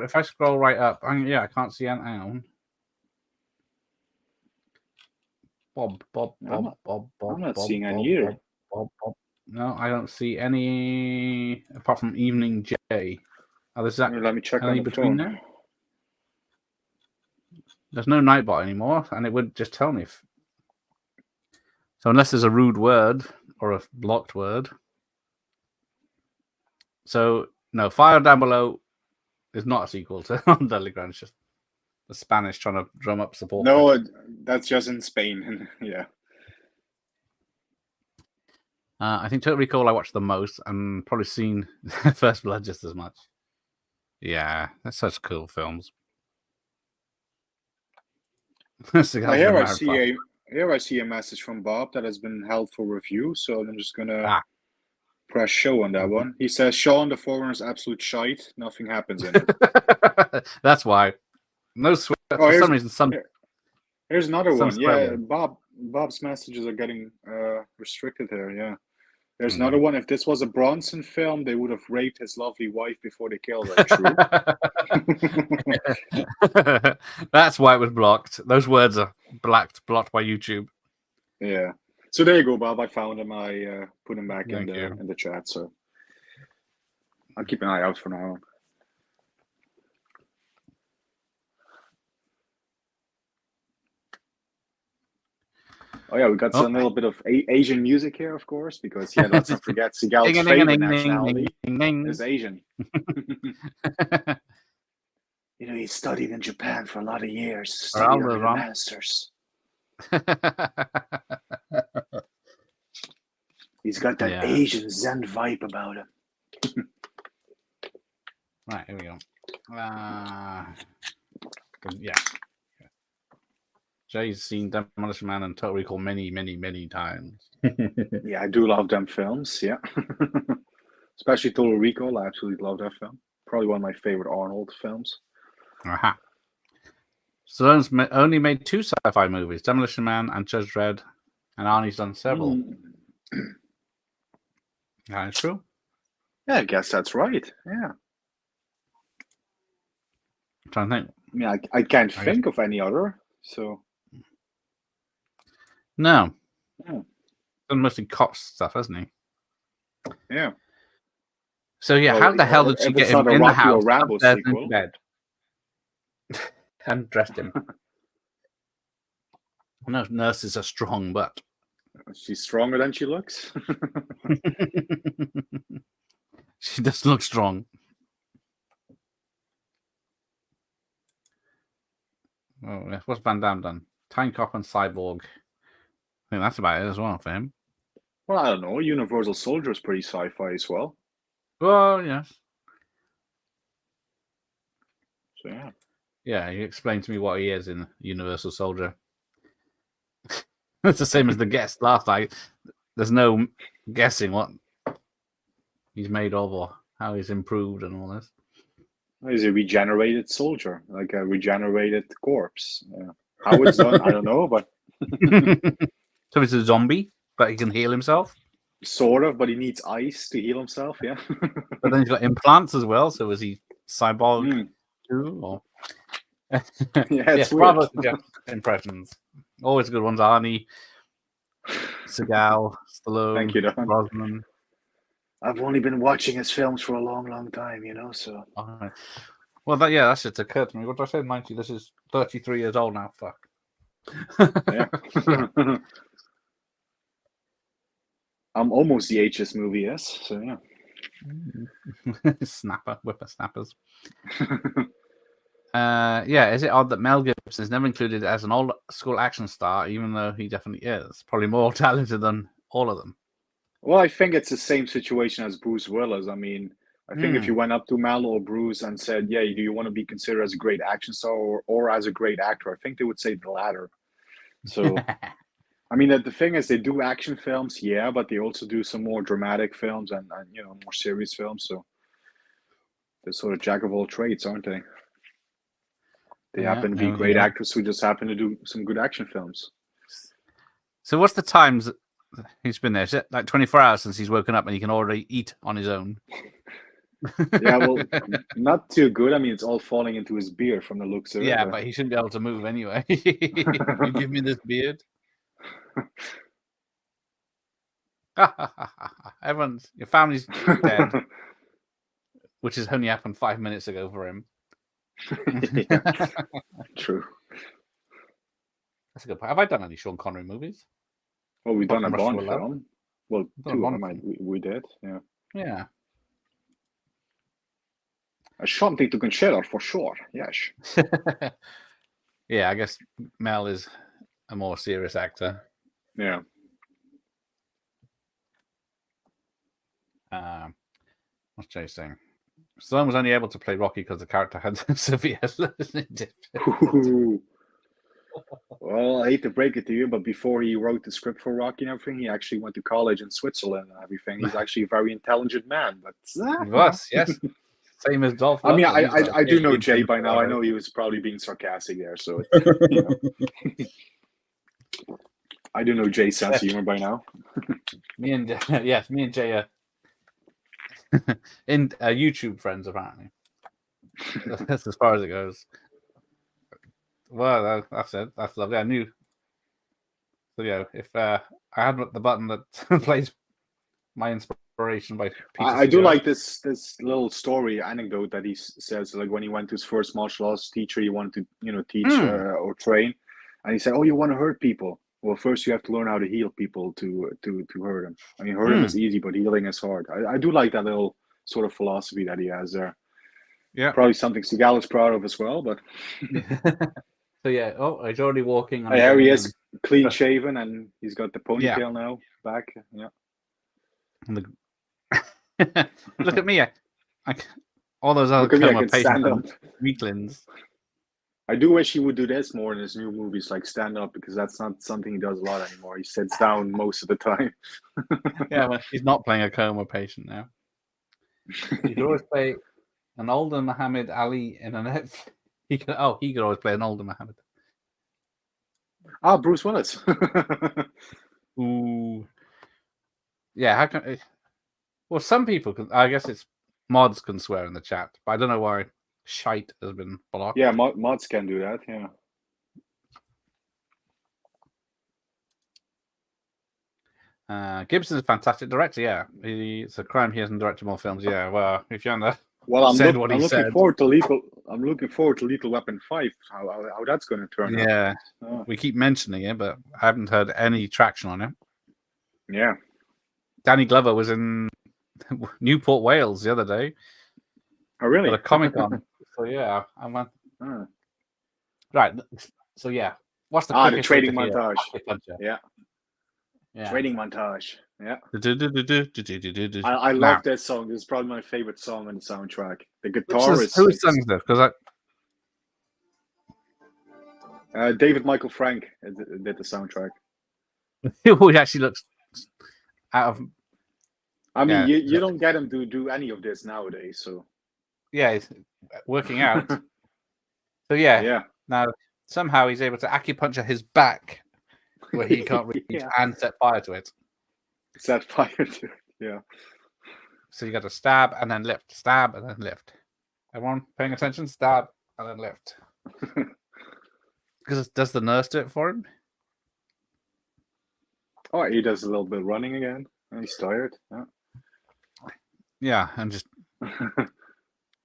if I scroll right up, I can't see anything. Hang on. Bob. I'm not seeing any either. Bob. No, I don't see any apart from Evening J. Oh, there's that. Let me check on the between phone. there. There's no Nightbot anymore, and it would just tell me if. So unless there's a rude word or a blocked word. So no, Fire Down Below is not a sequel to Deadly Ground. It's just the Spanish trying to drum up support. No, that's just in Spain. Yeah. I think Total Recall I watched the most and probably seen First Blood just as much. Yeah, that's such cool films. Here I see a message from Bob that has been held for review, so I'm just gonna press show on that one. He says Shaun the Foreigner is absolute shite. Nothing happens in it. That's why. No swear. For some reason, here's another one. Yeah, Bob's messages are getting restricted here. Yeah. There's another one. If this was a Bronson film, they would have raped his lovely wife before they killed her. True. That's why it was blocked. Those words are blocked by YouTube. Yeah. So there you go, Bob. I found him. I put him back in the chat. So I'll keep an eye out for now. Oh yeah, we got a little bit of Asian music here, of course, because let's not forget Seagal's favorite nationality is Asian. He studied in Japan for a lot of years, studied under the masters. He's got that Asian Zen vibe about him. Right, here we go. Yeah. Jay's seen Demolition Man and Total Recall many, many, many times. Yeah, I do love them films, yeah. Especially Total Recall, I absolutely love that film. Probably one of my favorite Arnold films. Aha. Stallone's only made 2 sci-fi movies, Demolition Man and Judge Dredd, and Arnie's done several. That is true. Yeah, I guess that's right, yeah. I'm trying to think. I mean, I can't think of any other, so... No. Done mostly cop stuff, hasn't he? Yeah. So how the hell did she get him in the house upstairs into bed and dressed him? No, nurses are strong, but she's stronger than she looks. She doesn't look strong. Oh, what's Van Damme done? Time Cop and Cyborg. I think that's about it as well for him. Well, I don't know. Universal Soldier is pretty sci-fi as well. Well, yes. So yeah. Yeah, you explain to me what he is in Universal Soldier. It's the same as the guest last night. There's no guessing what he's made of or how he's improved and all this. He's a regenerated soldier, like a regenerated corpse. How it's done, I don't know, but So he's a zombie, but he can heal himself. sort of. But he needs ice to heal himself. Yeah. But then he's got implants as well. So is he cyborg Mm. too? Or... Yeah, it's weird. Bravo to Jeff's impressions. Always good ones. Arnie, Seagal, Stallone, Thank you, Don. Brosnan. I've only been watching his films for a long, long time, so. Well, that just occurred to me. What did I say? 90. This is 33 years old now. Fuck. Yeah. I'm almost the age this movie is, so yeah. Snapper, whippersnappers. Is it odd that Mel Gibson is never included as an old school action star, even though he definitely is? Probably more talented than all of them. Well, I think it's the same situation as Bruce Willis. I mean, I think if you went up to Mel or Bruce and said, "Yeah, do you want to be considered as a great action star or as a great actor?" I think they would say the latter. So, I mean, the thing is, they do action films, yeah, but they also do some more dramatic films and more serious films. So, they're sort of jack of all trades, aren't they? They happen to be great actors who just happen to do some good action films. So, what's the times he's been there? Is it like 24 hours since he's woken up and he can already eat on his own? Yeah, well, not too good. I mean, it's all falling into his beard from the looks of it. Yeah, but he shouldn't be able to move anyway. You give me this beard. Your family's dead, which has only happened 5 minutes ago for him. Yeah, true. That's a good point. Have I done any Sean Connery movies? Well, we've done a Bond film. Well, two of them we did. Yeah. Yeah. Something to consider for sure. Yes. Yeah, I guess Mel is a more serious actor. Yeah. What's Jay saying? Stallone was only able to play Rocky because the character had severe listening difficulties. Well, I hate to break it to you, but before he wrote the script for Rocky and everything, he actually went to college in Switzerland and everything. He's actually a very intelligent man. But he was, yes. Same as Dolph. I mean, I do know Jay by now. I know he was probably being sarcastic there. So, I do know Jay's sense of humor by now. Me and Jay are in YouTube friends, apparently. That's as far as it goes. Well, that's it. That's lovely. I knew. So yeah, if I had the button that plays my inspiration by Peter I do like this little story anecdote that he says, like when he went to his first martial arts teacher, he wanted to teach or train, and he said, "Oh, you want to hurt people? Well, first you have to learn how to heal people to hurt them. I mean, hurt them is easy, but healing is hard." I do like that little sort of philosophy that he has there. Yeah, probably something Seagal is proud of as well. But so yeah, he's already walking. Here he is, clean shaven, and he's got the ponytail now back. Yeah. Look at me! All those other coma patients, weaklings. I do wish he would do this more in his new movies, like stand up, because that's not something he does a lot anymore. He sits down most of the time. Yeah, well, he's not playing a coma patient now. He could always play an older Muhammad Ali in a he could always play an older Muhammad. Bruce Willis. Ooh. Yeah, how can? Well, some people can. I guess it's mods can swear in the chat, but I don't know why shite has been blocked. Yeah, mods can do that. Yeah. Gibson's a fantastic director. Yeah, it's a crime he hasn't directed more films. Yeah, well, if you're on the I'm looking forward to Lethal Weapon 5. How that's going to turn out. Yeah, we keep mentioning it, but I haven't heard any traction on it. Yeah, Danny Glover was in Newport, Wales the other day. Oh, really? At a Comic-Con. So yeah, I went. Right. So yeah, what's the trading montage? Yeah. Trading montage. Yeah. I love this song. This is probably my favorite song on the soundtrack. The guitar is. Who sings this? Because David Michael Frank did the soundtrack. Who actually looks out of. I mean, Yeah, you don't get him to do any of this nowadays. So yeah, he's working out. So yeah. Now somehow he's able to acupuncture his back where he can't reach and set fire to it. Set fire to it. Yeah. So you got to stab and then lift, stab and then lift. Everyone paying attention? Stab and then lift. Because does the nurse do it for him? Oh, he does a little bit of running again. He's tired. Yeah. Yeah, and just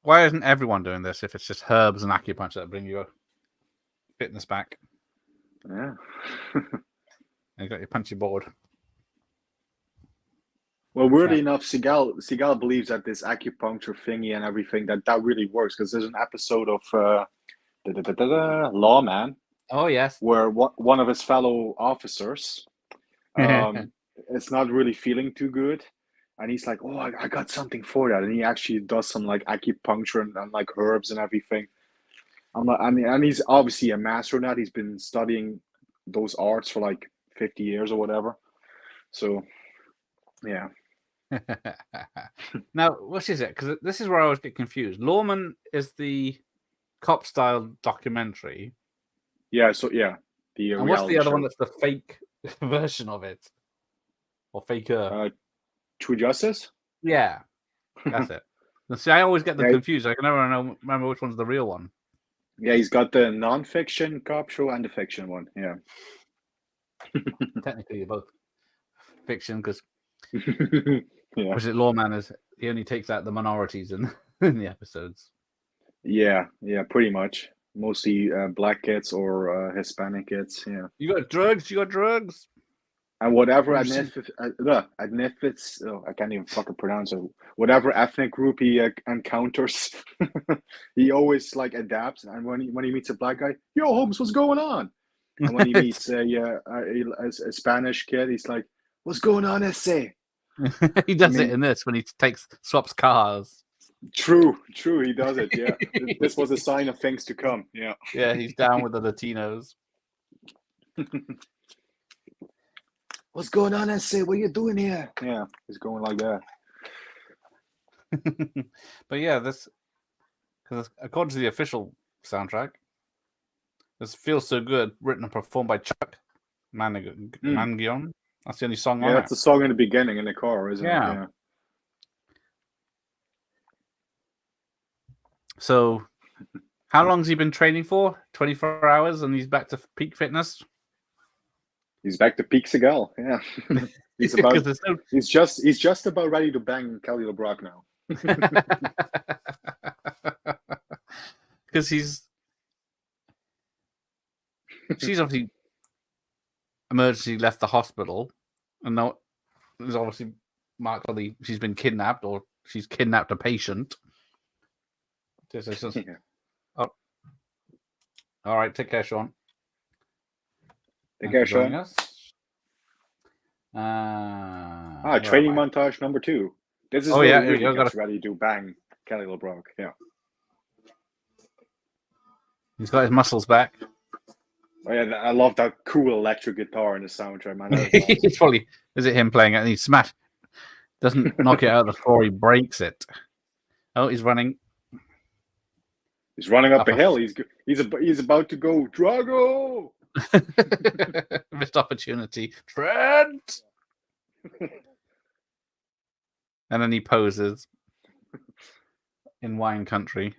why isn't everyone doing this if it's just herbs and acupuncture that bring you a fitness back? Yeah. And you got your punchy board. Well, weirdly enough, Seagal believes that this acupuncture thingy and everything that really works because there's an episode of Lawman. Oh yes, where one of his fellow officers is not really feeling too good, and he's like, "Oh, I got something for that," and he actually does some like acupuncture and like herbs and everything. And he's obviously a master in that. He's been studying those arts for like 50 years or whatever. So, yeah. Now, what is it? Because this is where I always get confused. Lawman is the cop-style documentary. Yeah. So yeah, and what's the other one that's the fake version of it, or faker? True Justice. Yeah, that's it. See, I always get them confused. I can never remember which one's the real one. Yeah, he's got the non-fiction cop show and the fiction one. Yeah. Technically, they're both fiction because yeah. Was it Lawman is he only takes out the minorities in the episodes. Yeah, pretty much. Mostly black kids or Hispanic kids. Yeah. You got drugs. And whatever I can't even fucking pronounce it. Whatever ethnic group he encounters, he always like adapts. And when he meets a black guy, yo, Holmes, what's going on? And when he meets a Spanish kid, he's like, what's going on, essay? He does it in this when he swaps cars. True, he does it. Yeah, this was a sign of things to come. Yeah, he's down with the Latinos. What's going on, essay? What are you doing here? Yeah, he's going like that. But yeah, this because according to the official soundtrack, this feels so good, written and performed by Chuck Mangione. That's the only song on it. Yeah, that's the song in the beginning in the car, isn't it? Yeah. So, how long has he been training for? 24 hours, and he's back to peak fitness. He's back to peak Seagal. Yeah, he's just about ready to bang Kelly LeBrock now. Because she's obviously emergency left the hospital, and now there's obviously marked on she's been kidnapped or she's kidnapped a patient. Oh, all right. Take care, Sean. Take care, Sean. Training montage number 2. This is where he really gets ready to bang Kelly LeBrock. Yeah. He's got his muscles back. Oh yeah, I love that cool electric guitar in the soundtrack, man. Awesome. It's probably is it him playing it? And he doesn't knock it out of the floor. He breaks it. Oh, he's running. He's running up a hill. He's about to go Drago. Missed opportunity. Trent. And then he poses in wine country.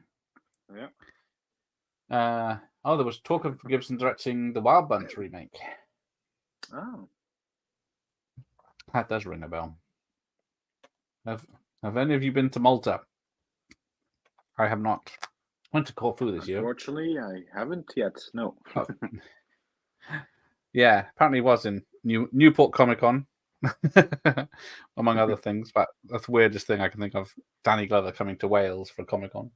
Yeah. There was talk of Gibson directing the Wild Bunch remake. Oh. That does ring a bell. Have any of you been to Malta? I have not. Went to Corfu this year. Unfortunately, I haven't yet. No. Oh. Yeah, apparently it was in Newport Comic Con, among other things. But that's the weirdest thing I can think of. Danny Glover coming to Wales for Comic Con.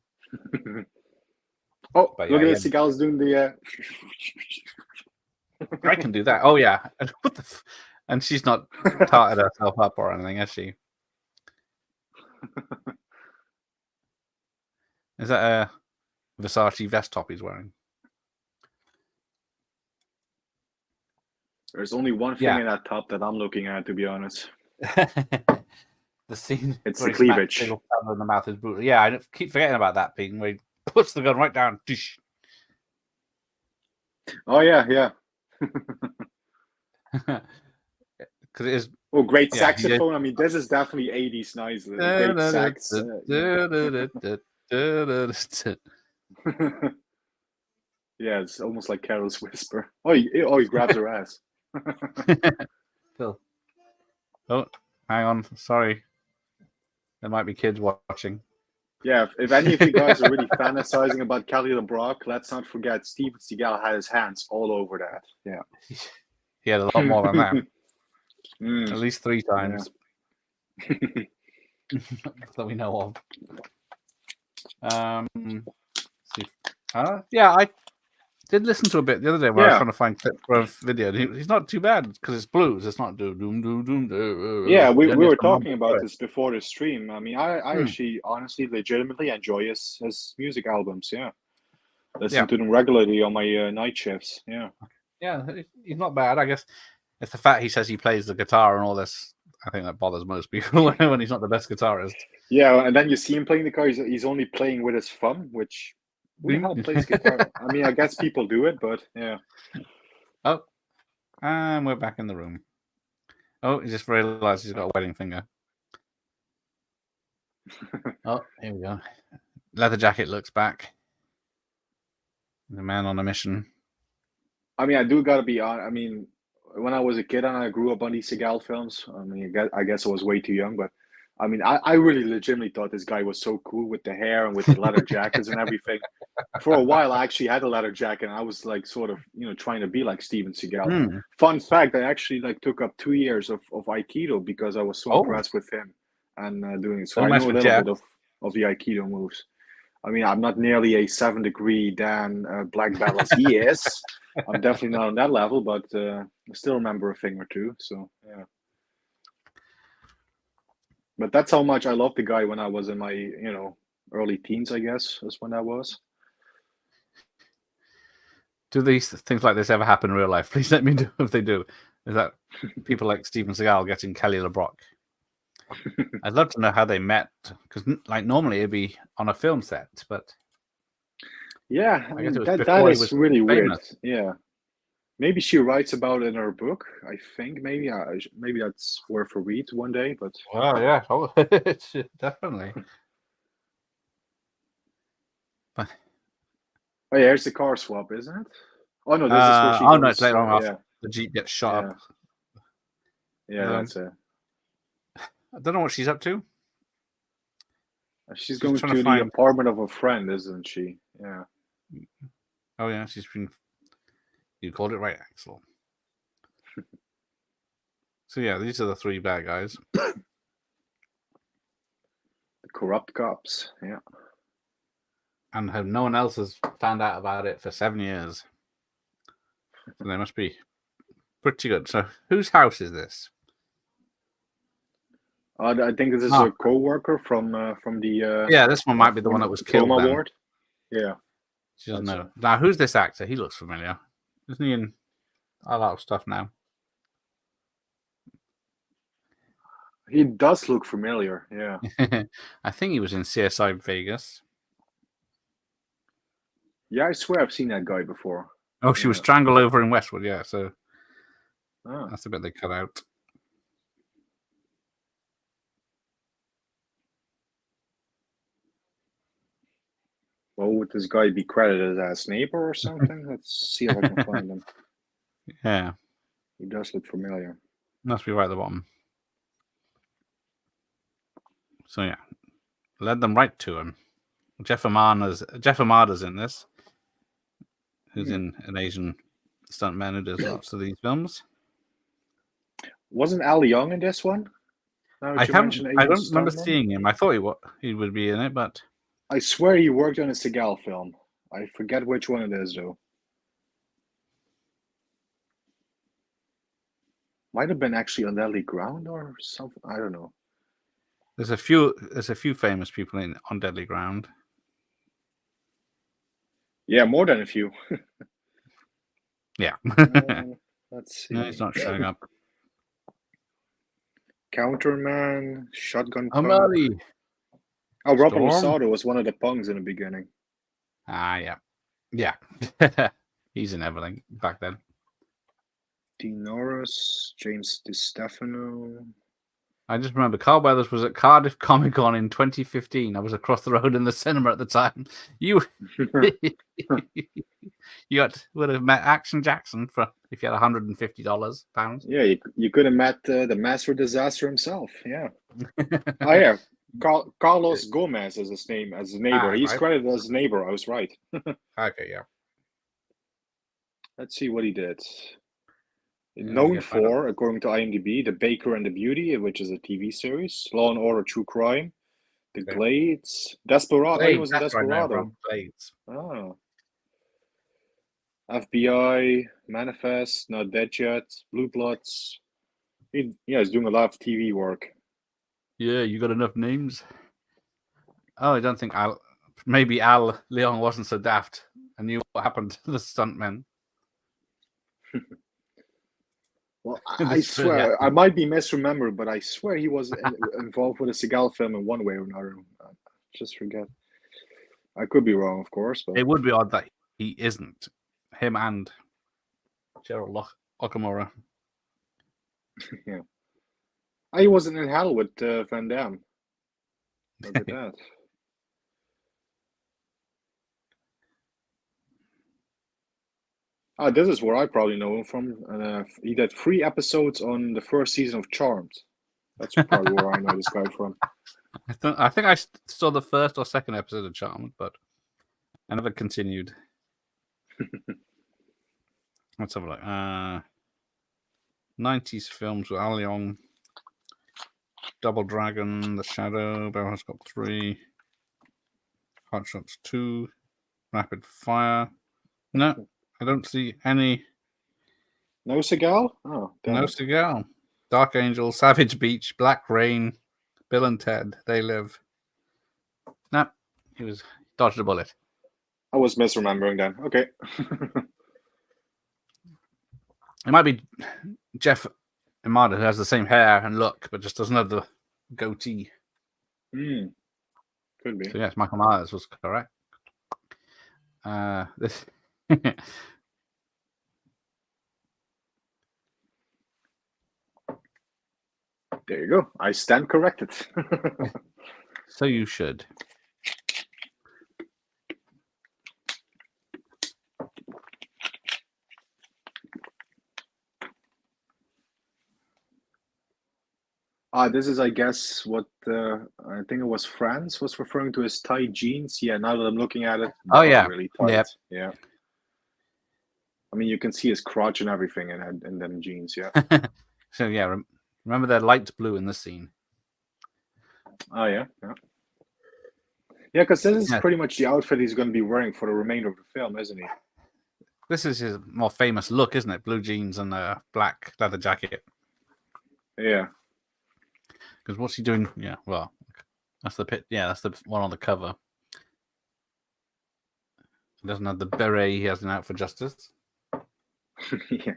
Oh, but look at this. Seagal's doing the. I can do that. Oh yeah. What the? And she's not tarted herself up or anything, has she? Is that a Versace vest top he's wearing? There's only one thing in that top that I'm looking at, to be honest. The scene It's where the he smacks cleavage. Seagal in the mouth is brutal. Yeah, I keep forgetting about that being where he puts the gun right down. Oh yeah. Because it is. Oh, great saxophone. I mean, this is definitely 80s nice. Great sax. Yeah, it's almost like Carol's whisper. Oh, he grabs her ass. Phil. Oh, hang on. Sorry. There might be kids watching. Yeah, if any of you guys are really fantasizing about Kelly LeBrock, let's not forget Steven Seagal had his hands all over that. Yeah. He had a lot more than that. At least 3 times. Yeah. That we know of. See. Yeah, I did listen to a bit the other day when I was trying to find clips for a video. He's not too bad because it's blues. It's not doom doom doom doom. Yeah, we were talking about this before the stream. I mean, I actually honestly legitimately enjoy his music albums. Yeah, listen to them regularly on my night shifts. Yeah, he's not bad. I guess it's the fact he says he plays the guitar and all this. I think that bothers most people when he's not the best guitarist. Yeah, and then you see him playing the guitar. He's only playing with his thumb, which who the hell plays guitar? I mean, I guess people do it, but yeah. Oh, and we're back in the room. Oh, he just realized he's got a wedding finger. Oh, here we go. Leather jacket looks back. The man on a mission. I mean, I do gotta be honest. I mean, when I was a kid and I grew up on these Seagal films, I mean, I guess I was way too young, but I mean, I really legitimately thought this guy was so cool with the hair and with the leather jackets and everything. For a while, I actually had a leather jacket, and I was like, sort of, trying to be like Steven Seagal. Fun fact: I actually took up 2 years of Aikido because I was so impressed with him and doing it. So I know a little bit of the Aikido moves. I mean, I'm not nearly a 7-degree Dan black belt as he is. I'm definitely not on that level, but I still remember a thing or two. So yeah. But that's how much I loved the guy when I was in my, early teens, I guess, is when that was. Do these things like this ever happen in real life? Please let me know if they do. Is that people like Steven Seagal getting Kelly LeBrock? I'd love to know how they met, because normally it'd be on a film set, but yeah, I mean, that is really weird. Yeah, maybe she writes about it in her book. I think maybe that's worth a read one day. But yeah, definitely. But oh yeah, here's the car swap, isn't it? Oh no, this is where she. No, it's later on after the Jeep gets shot up. Yeah, that's it. I don't know what she's up to. She's going to the apartment of a friend, isn't she? Yeah. Oh yeah, she's been. You called it right, Axel. So yeah, these are the 3 bad guys. The corrupt cops, yeah. And no one else has found out about it for 7 years. So they must be pretty good. So whose house is this? I think this is a co-worker from the. Yeah, this one might be the one that was killed. Award. Yeah. She doesn't know. Now, who's this actor? He looks familiar. Isn't he in a lot of stuff now? He does look familiar, yeah. I think he was in CSI Vegas. Yeah, I swear I've seen that guy before. Oh, she was strangled over in Westwood, yeah, so that's the bit they cut out. Well, would this guy be credited as neighbor or something? Let's see if I can find him. Yeah. He does look familiar. Must be right at the bottom. So yeah, led them right to him. Jeff Amada's in this, who's in an Asian stuntman who does lots of these films. Wasn't Al Young in this one? I don't remember seeing him. I thought he would be in it, but I swear he worked on a Seagal film. I forget which one it is, though. Might have been actually on Deadly Ground or something. I don't know. There's a few famous people on Deadly Ground. Yeah, more than a few. Yeah. Let's see. No, he's not showing up. Counterman, Shotgun I'm Punk. ready. Oh, Robert Storm? Losado was one of the punks in the beginning. Ah, yeah. Yeah. He's in everything back then. Dean Norris, James DiStefano. I just remember Carl Weathers was at Cardiff Comic Con in 2015. I was across the road in the cinema at the time. You would have met Action Jackson for if you had $150 pounds. Yeah, you could have met the Master Disaster himself. Yeah. Oh yeah, Carlos Gomez is his name as a neighbor. He's right. credited as a neighbor. I was right. Okay, yeah. Let's see what he did. Yeah, Known for, according to IMDb, The Baker and the Beauty, which is a TV series, Law and Order True Crime, The Glades, Desperado. He was in Desperado. Glades. Oh. FBI, Manifest, Not Dead Yet, Blue Bloods. He's doing a lot of TV work. Yeah, you got enough names? Oh, I don't think maybe Al Leon wasn't so daft and knew what happened to the stuntmen. Well, I swear, I might be misremembered, but I swear he was involved with a Seagal film in one way or another. I just forget. I could be wrong, of course. But it would be odd that he isn't. Him and Gerald Okamura. Yeah. He wasn't in Hell with Van Damme. Look at that. This is where I probably know him from. He did 3 episodes on the first season of Charmed. That's probably where I know this guy from. I think I saw the first or second episode of Charmed, but I never continued. Let's have a look. 90s films with Al Leong. Double Dragon, The Shadow, Beverly Hills Cop 3, Hot Shots 2, Rapid Fire. No, I don't see any. No Seagal? Oh, no Seagal. Dark Angel, Savage Beach, Black Rain, Bill and Ted, They Live. No, he dodged a bullet. I was misremembering then. Okay. It might be Jeff Imada, who has the same hair and look, but just doesn't have the goatee. Could be. So yes, Michael Myers was correct. This. There you go. I stand corrected. So you should. This is, I guess, what I think it was France was referring to as tight jeans. Yeah, now that I'm looking at it, yeah, really tight. Yep. Yeah. I mean, you can see his crotch and everything in them jeans. Yeah. So yeah, remember they're light blue in this scene. Oh yeah. Yeah, because this is pretty much the outfit he's going to be wearing for the remainder of the film, isn't he? This is his more famous look, isn't it? Blue jeans and a black leather jacket. Yeah. Because what's he doing? Yeah, well, that's the pit. Yeah, that's the one on the cover. He doesn't have the beret he has in Out for Justice. Yeah.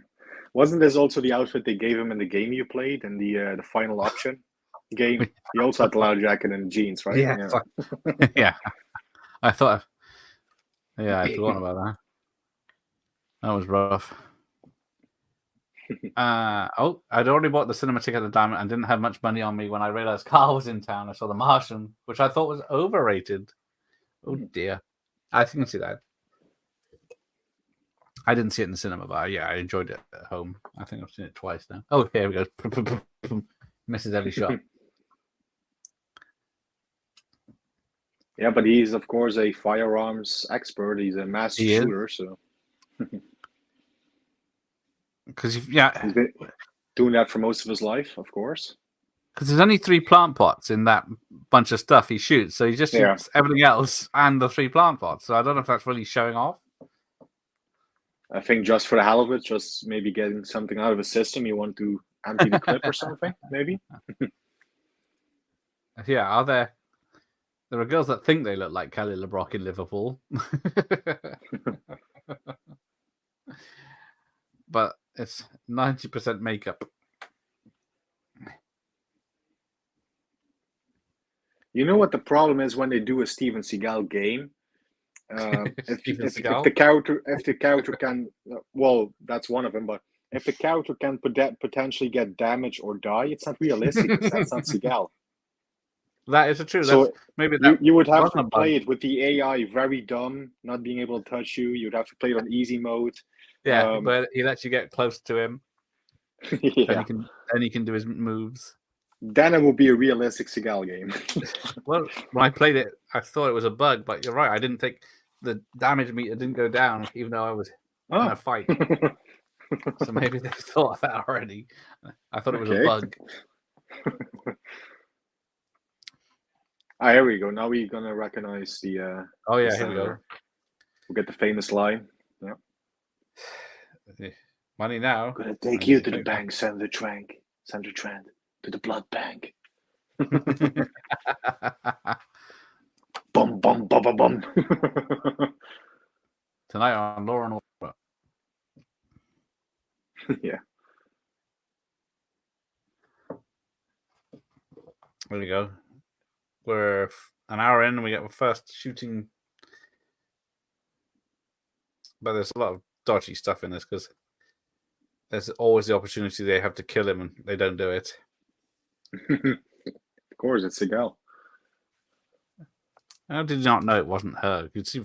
Wasn't this also the outfit they gave him in the game you played in the final option game? He also had the leather jacket and jeans, right? Yeah. Yeah. I thought. Yeah, I forgot about that. That was rough. I'd already bought the cinema ticket at the time and didn't have much money on me when I realized Carl was in town. I saw The Martian, which I thought was overrated. Oh dear. I can see that. I didn't see it in the cinema, but yeah, I enjoyed it at home. I think I've seen it twice now. Oh, here we go. Misses every shot. Yeah, but he's, of course, a firearms expert. He's a master shooter, so... Because he's been doing that for most of his life, of course. Because there's only 3 plant pots in that bunch of stuff he shoots, so he just shoots everything else and the 3 plant pots. So I don't know if that's really showing off. I think just for the hell of it, just maybe getting something out of his system, you want to empty the clip or something, maybe. Yeah, there are girls that think they look like Kelly LeBrock in Liverpool. But It's 90% makeup. You know what the problem is when they do a Steven Seagal game? Steven If Seagal? the character can, well, that's one of them. But if the character can potentially get damaged or die, it's not realistic because that's not Seagal. That is true. So maybe that you would have wasn't to a play bug. it with the AI very dumb, not being able to touch you. You'd have to play it on easy mode. Yeah, but he lets you get close to him. Yeah. Then he can do his moves. Then it will be a realistic Seagal game. Well, when I played it, I thought it was a bug, but you're right. I didn't think the damage meter didn't go down, even though I was in a fight. So maybe they thought of that already. I thought it was a bug. Here we go. Now we're gonna recognize the. Oh yeah, here we go. We'll get the famous line. Yeah. Money now. Gonna take you to the bank, Senator Trent, to the blood bank. Bum bum bum bum bum. Tonight on Law and Order. Yeah. There we go. We're an hour in and we get the first shooting. But there's a lot of dodgy stuff in this because there's always the opportunity they have to kill him and they don't do it. Of course, it's Seagal. I did not know it wasn't her. You could see,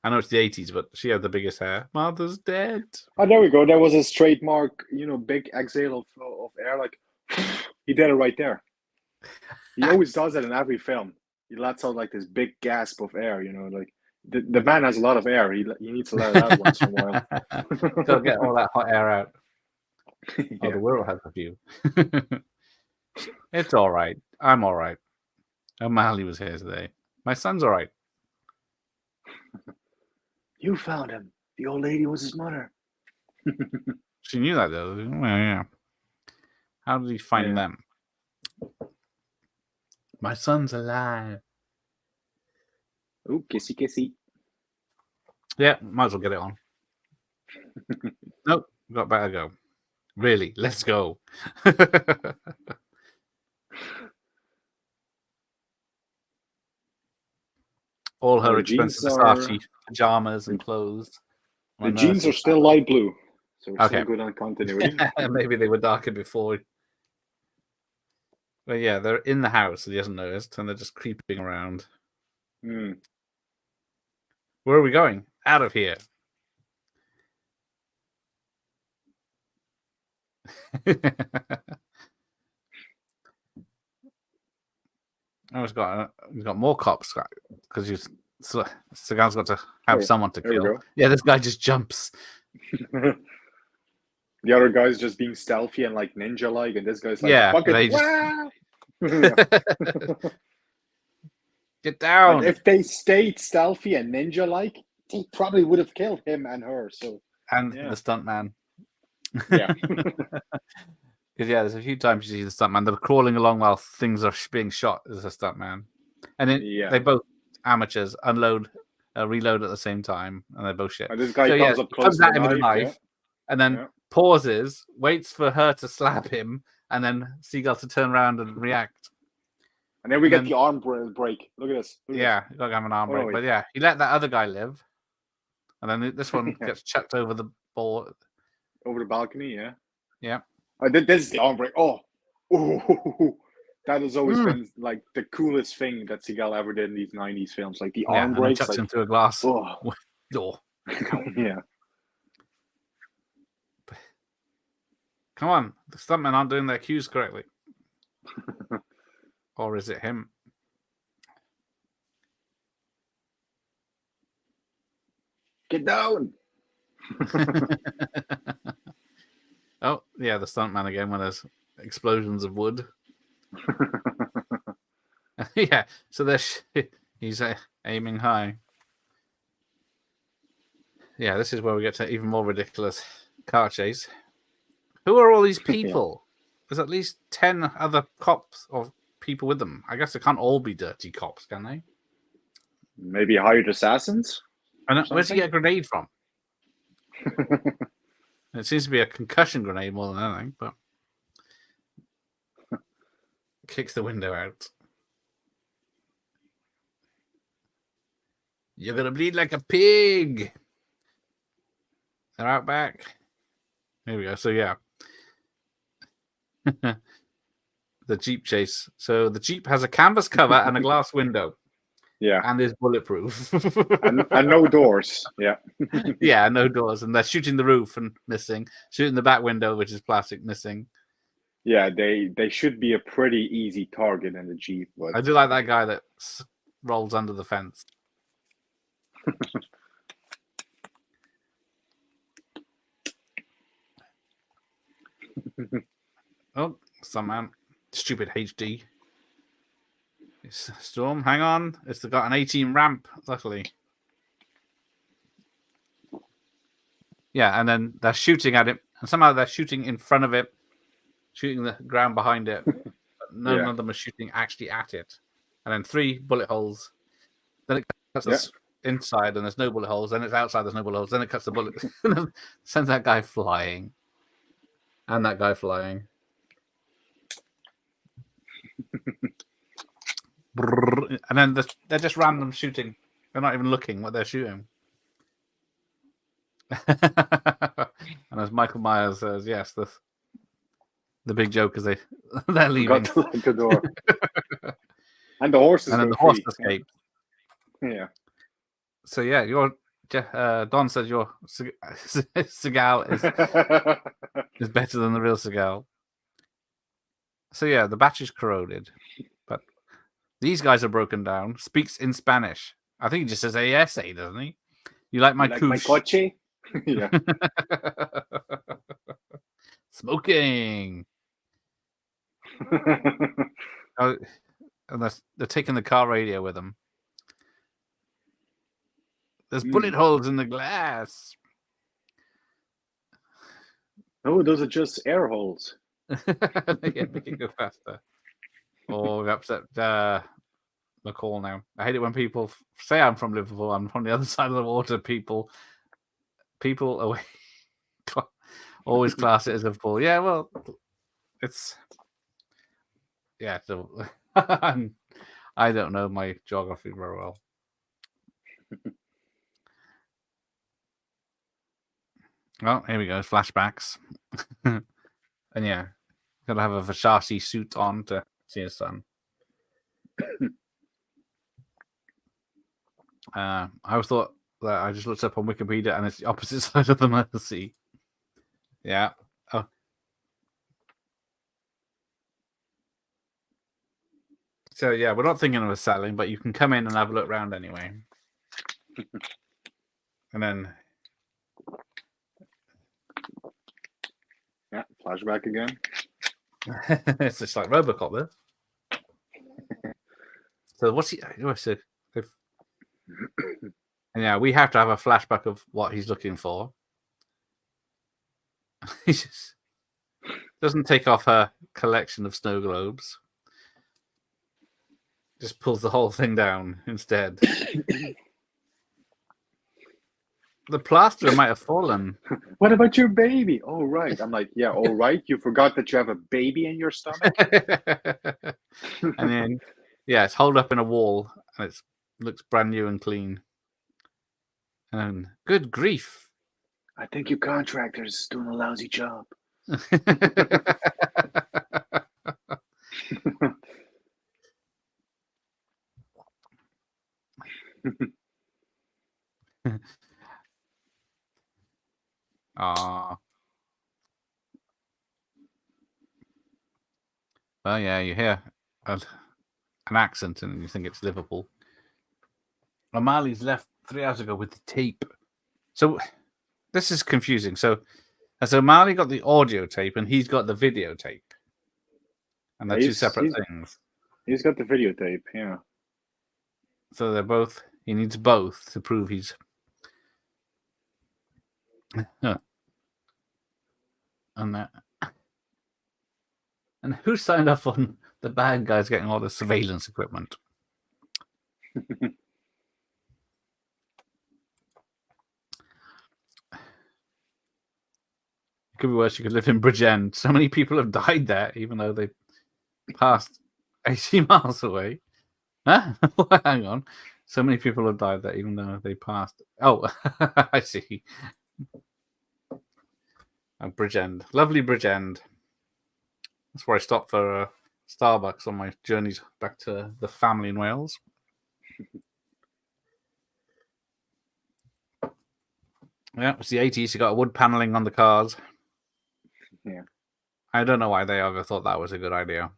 I know it's the 80s, but she had the biggest hair. Mother's dead. Oh, there we go. That was his trademark, big exhale of air. Like, he did it right there. He always does it in every film. He lets out like this big gasp of air, like the man has a lot of air. He needs to let it out once in a while. Gotta get all that hot air out. Yeah. Oh, the world has a few. It's all right. I'm all right. O'Malley was here today. My son's all right. You found him. The old lady was his mother. She knew that, though. Well, yeah. How did he find them? My son's alive. Oh, kissy, kissy. Yeah, might as well get it on. Nope, got better go. Really, let's go. All her expensive Versace pajamas and clothes. The jeans are still light blue, so we're still good on continuity. Maybe they were darker before. But yeah, they're in the house, so he hasn't noticed, and they're just creeping around. Where are we going? Out of here. Oh, he's got more cops because Seagal's got to have someone to kill. Yeah, this guy just jumps. The other guy's just being stealthy and like ninja-like, and this guy's like, yeah, fuck it. Get down. And if they stayed stealthy and ninja-like, they probably would have killed him and her. And the stuntman. Yeah. Because there's a few times you see the stuntman. They're crawling along while things are being shot as a stuntman, and then they both amateurs reload at the same time, and they're both shit. And this guy comes up close at him with a knife, and then pauses, waits for her to slap him, and then Seagal to turn around and react. And then we get the arm break. Look at this. You gotta have an arm break, but he let that other guy live, and then this one gets chucked over the board, over the balcony. Yeah. This is the arm break. Oh, that has always been like the coolest thing that Seagal ever did in these 90s films. Like the arm breaks. Chucks him through a glass door. Yeah. Come on, the stuntmen aren't doing their cues correctly. Or is it him? Get down. Oh, yeah, the stuntman again when there's explosions of wood. Yeah, so he's aiming high. Yeah, this is where we get to even more ridiculous car chase. Who are all these people? There's at least 10 other cops or people with them. I guess they can't all be dirty cops, can they? Maybe hired assassins? And where's he get a grenade from? It seems to be a concussion grenade more than anything, but kicks the window out. You're gonna bleed like a pig. They're out back. Here we go. So yeah. The Jeep chase. So the Jeep has a canvas cover and a glass window. Yeah. And is bulletproof. and no doors. Yeah. Yeah, no doors. And they're shooting the roof and missing. Shooting the back window, which is plastic, missing. Yeah, they should be a pretty easy target in the Jeep. But I do like that guy that rolls under the fence. Oh, some man. Stupid HD. It's Storm, hang on. It's got an 18 ramp, luckily. Yeah, and then they're shooting at it, and somehow they're shooting in front of it, shooting the ground behind it. But none of them are shooting actually at it. And then 3 bullet holes. Then it cuts us inside, and there's no bullet holes. Then it's outside, there's no bullet holes. Then it cuts the bullet, sends that guy flying, and that guy flying. And then they're just random shooting. They're not even looking what they're shooting. And as Michael Myers says, yes, the big joke is they're leaving. Got to lock the door. And the horses. And then the horse escaped. Yeah. So yeah, Don says your Seagal is better than the real Seagal. So yeah, the battery's corroded, but these guys are broken down. Speaks in Spanish. I think he just says ASA, doesn't he? You like my my coche? Yeah. Smoking. Oh, and they're taking the car radio with them. There's bullet holes in the glass. No, those are just air holes. Yeah, make it go faster. Oh, we upset McCall now. I hate it when people say I'm from Liverpool. I'm from the other side of the water. People away always class it as Liverpool. Yeah, well, it's So I don't know my geography very well. Well, here we go. Flashbacks, and yeah, gotta have a Versace suit on to see his son. I always thought that I just looked up on Wikipedia and it's the opposite side of the Mersey. Yeah. Oh. So yeah, we're not thinking of selling, but you can come in and have a look around anyway. And then flashback again. It's just like Robocop there. So what's he? And yeah, we have to have a flashback of what he's looking for. He just doesn't take off her collection of snow globes. Just pulls the whole thing down instead. The plaster might have fallen. What about your baby? Oh, right. I'm like, yeah, all right. You forgot that you have a baby in your stomach? And then, yeah, it's holed up in a wall and it looks brand new and clean. And good grief. I think your contractor's doing a lousy job. Well, yeah, you hear an accent and you think it's Liverpool. O'Malley's left 3 hours ago with the tape. So this is confusing. So has O'Malley got the audio tape and he's got the videotape? And they're two separate things. He's got the videotape, yeah. So they're both, he needs both to prove he's... And who signed up on the bad guys getting all the surveillance equipment? could be worse. You could live in Bridgend. So many people have died there, even though they passed 80 miles away. Huh? Hang on. So many people have died there, even though they passed. Oh, I see. Bridgend. Lovely Bridgend. That's where I stopped for Starbucks on my journeys back to the family in Wales. Yeah, it's the 80s. You got wood paneling on the cars. Yeah. I don't know why they ever thought that was a good idea.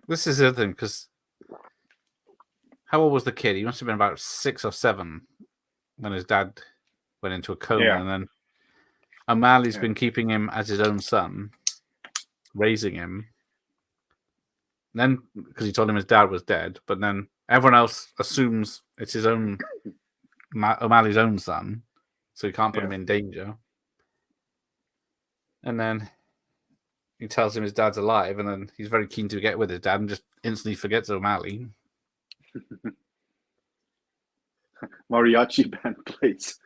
This is the other thing, because how old was the kid? He must have been about 6 or 7 when his dad went into a coma, Yeah. and then O'Malley's been keeping him as his own son, raising him. And then, because he told him his dad was dead, but then everyone else assumes it's his own O'Malley's own son, so he can't put him in danger. And then he tells him his dad's alive, and then he's very keen to get with his dad and just instantly forgets O'Malley. Mariachi band plays.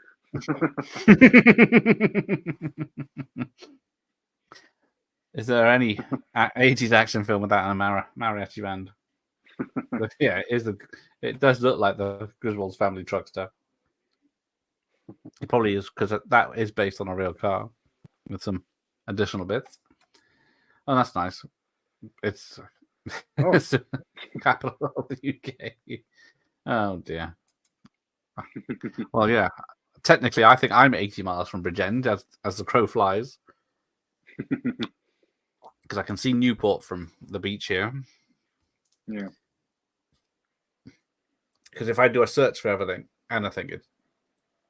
Is there any 80s action film without a mariachi band? But yeah, it does look like the Griswold's family truckster. It probably is, because that is based on a real car with some additional bits. Oh, that's nice. It's, it's the capital of the UK. Oh dear. Well, yeah. Technically, I think I'm 80 miles from Bridgend as the crow flies, because I can see Newport from the beach here. Yeah. Because if I do a search for everything, and I think it's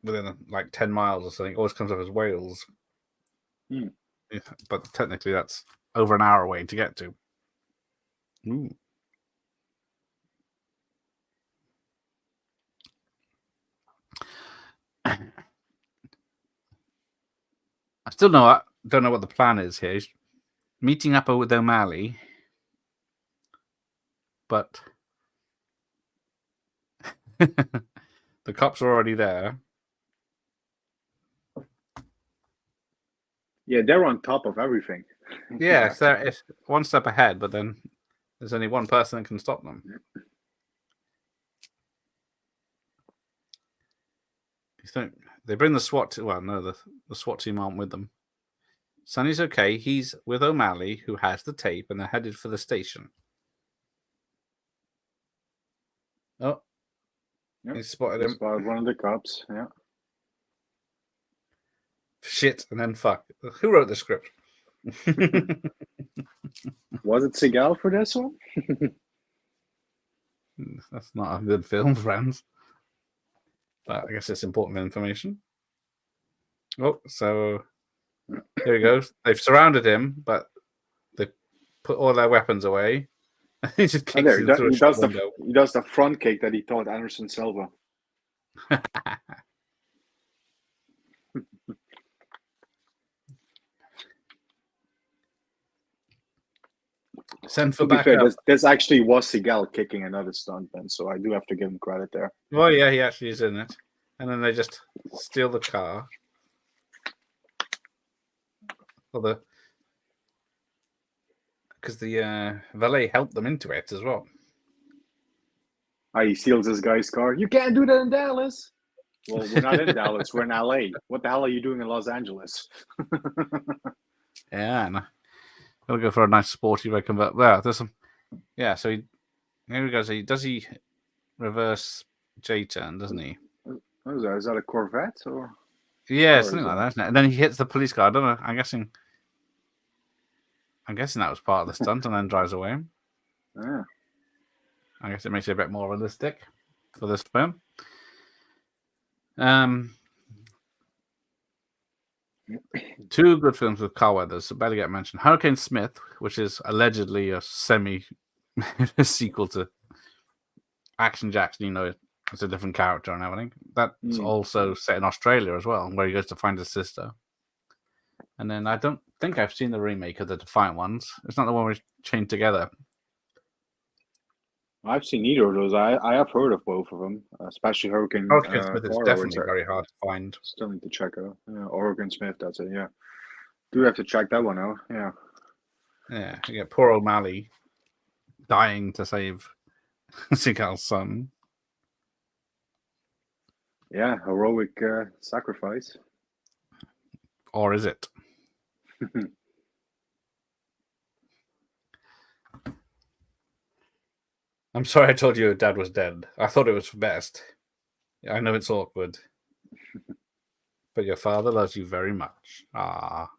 within like 10 miles or something, it always comes up as Wales. Mm. Yeah, but technically, that's over an hour away to get to. Ooh. I still don't know what the plan is here. He's meeting up with O'Malley, but the cops are already there. Yeah, they're on top of everything. Yeah, so it's one step ahead, but then there's only one person that can stop them. You think they bring the SWAT team? Well, no, the SWAT team aren't with them. Sonny's okay. He's with O'Malley, who has the tape, and they're headed for the station. Oh, he spotted him. Spotted one of the cops. Yeah. Shit, and then fuck. Who wrote the script? Was it Seagal for this one? That's not a good film, friends. But I guess it's important information. Oh, so here he goes. They've surrounded him, but they put all their weapons away. He just kicks him through a window. He does the front kick that he taught Anderson Silva. Send for To be fair, backup. this actually was Seagal kicking another stuntman, so I do have to give him credit there. Well, yeah, he actually is in it. And then they just steal the car. Because the valet helped them into it as well. He steals this guy's car. You can't do that in Dallas. Well, we're not in Dallas. We're in LA. What the hell are you doing in Los Angeles? Yeah, no. Gotta go for a nice sporty red convert. Well, there's some. Yeah, so here we go. So does he reverse J-turn, doesn't he? What is that? Is that a Corvette or? Yeah, something like that, isn't it? And then he hits the police car. I don't know. I'm guessing that was part of the stunt, and then drives away. Yeah. I guess it makes it a bit more realistic for this film. Two good films with car weathers, so better get mentioned. Hurricane Smith, which is allegedly a sequel to Action Jackson. You know, it's a different character and everything. That's also set in Australia as well, where he goes to find his sister. And then I don't think I've seen the remake of the Defiant ones. It's not the one we chained together. I've seen neither of those. I have heard of both of them, especially Hurricane Hurricane Smith is Horror, which definitely I very hard to find. still need to check out. Yeah, Oregon Smith, that's it. Yeah, do have to check that one out. Yeah. Yeah, you get poor O'Malley dying to save Seagal's son. Yeah, heroic sacrifice. Or is it? I'm sorry I told you your dad was dead. I thought it was best. I know it's awkward. But your father loves you very much. Ah.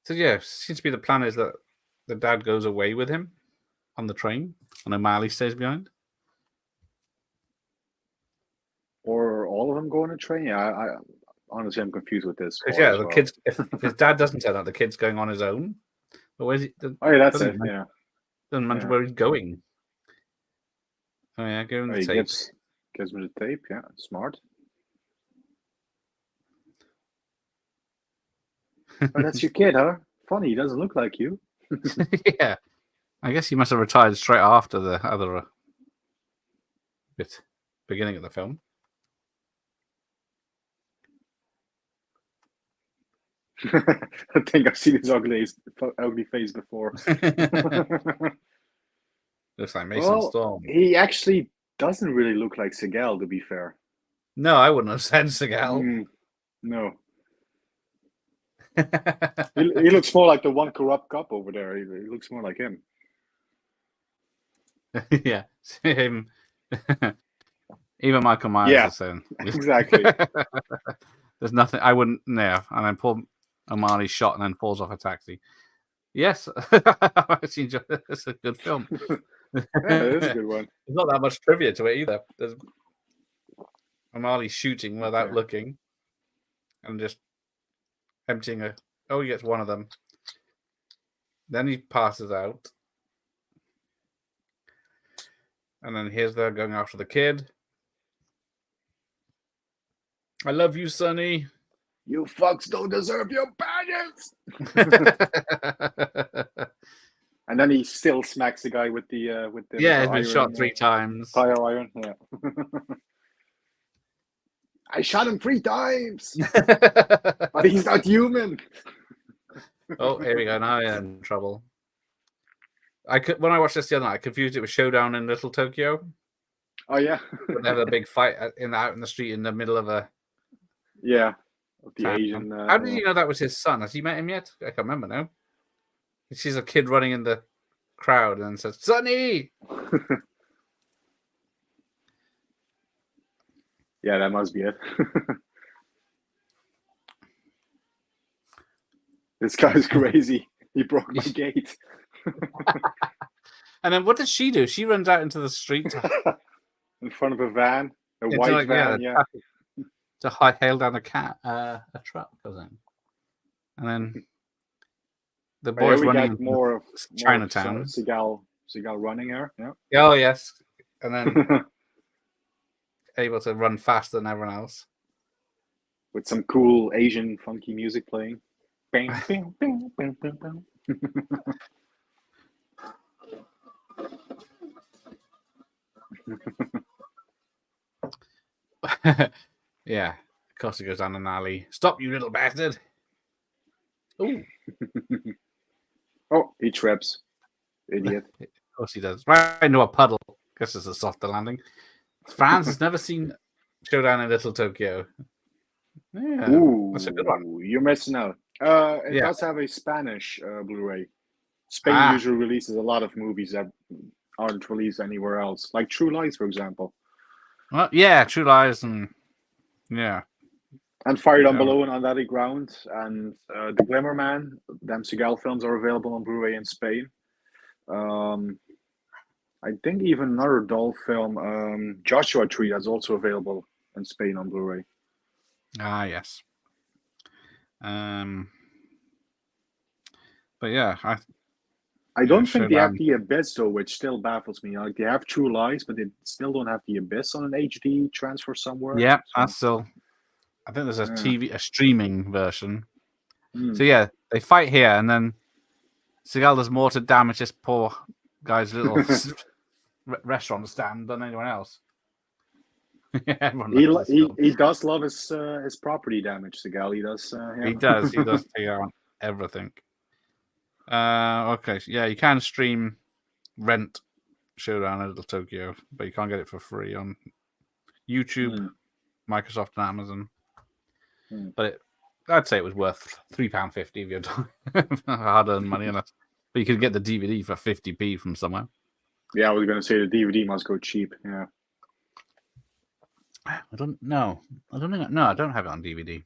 So yeah, seems to be the plan is that the dad goes away with him on the train, and O'Malley stays behind. Or all of them go on a train? Yeah, I honestly I'm confused with this Because part yeah, as the well. kids. If his dad doesn't turn up, the kid's going on his own. But where's he? Oh yeah, that's Doesn't it. Yeah. doesn't mention Yeah. where he's going. Oh yeah, give him Oh, the he tape. gives me the tape. Yeah, smart. Oh, that's your kid, huh? Funny, he doesn't look like you. Yeah, I guess he must have retired straight after the other bit beginning of the film. I think I've seen his ugly face before. Looks like Mason Well, Storm. he actually doesn't really look like Seagal, to be fair. No, I wouldn't have said Seagal. No. He looks more like the one corrupt cop over there. He looks more like him. Yeah, him. Even Michael Myers Yeah, is saying exactly. There's nothing I wouldn't. Yeah, and then Paul O'Malley's shot and then falls off a taxi. Yes, I've actually enjoyed it. It's a good film. Yeah, it is a good one. There's not that much trivia to it either. There's O'Malley shooting without looking and just emptying a. Oh, he gets one of them. Then he passes out. And then here's they're going after the kid. I love you, Sonny. You fucks don't deserve your badges. And then he still smacks the guy with the yeah, he's been iron, shot 3 times. Tire iron. Yeah. I shot him 3 times, but he's not human. Oh, here we go. Now I'm in trouble. When I watched this the other night, I confused it with Showdown in Little Tokyo. Oh yeah. They have a big fight out in the street in the middle of a of the town. Asian. How did you know that was his son? Has he met him yet? I can't remember now. He sees a kid running in the crowd and says, "Sonny!" Yeah, that must be it. This guy's crazy. He broke my gate. And then what does she do? She runs out into the street In front of a van, a white van. Yeah. To hail down a truck, doesn't? And then the boys running into more of Chinatown. Seagal running here. Yeah. Oh yes, and then able to run faster than everyone else with some cool Asian funky music playing. Bang, bang, bang, bang, bang, bang. Yeah, of course he goes down an alley. Stop, you little bastard! Ooh. Oh, he trips. Idiot. Of course he does. Right into a puddle. Guess it's a softer landing. Franz has never seen Showdown in Little Tokyo. Yeah, Ooh, that's a good one. You're missing out. It does have a Spanish Blu-ray. Spain usually releases a lot of movies that aren't released anywhere else, like True Lies, for example. Well, yeah, True Lies and and Fire Down Below and On That Ground and The Glimmer Man. Them Seagal films are available on Blu-ray in Spain. I think even another Doll film, Joshua Tree, is also available in Spain on Blu-ray. Ah, yes. But yeah, I don't think they have Showdown. the Abyss though, which still baffles me. Like they have True Lies, but they still don't have the Abyss on an HD transfer somewhere. Yeah, So, that's still. I think there's a yeah. a streaming version. Hmm. So yeah, they fight here, and then Seagal does more to damage this poor guy's little restaurant stand than anyone else. Everyone loves this film. He does love his property damage, Seagal. He does. Yeah. He does. He does take out everything. Okay. So yeah, you can stream Rent Showdown in Little Tokyo, but you can't get it for free on YouTube, Microsoft, and Amazon. But I'd say it was worth £3.50 of your time, hard-earned money, but you could get the DVD for 50p from somewhere. Yeah, I was going to say the DVD must go cheap. Yeah. I don't know. I don't think. No, I don't have it on DVD.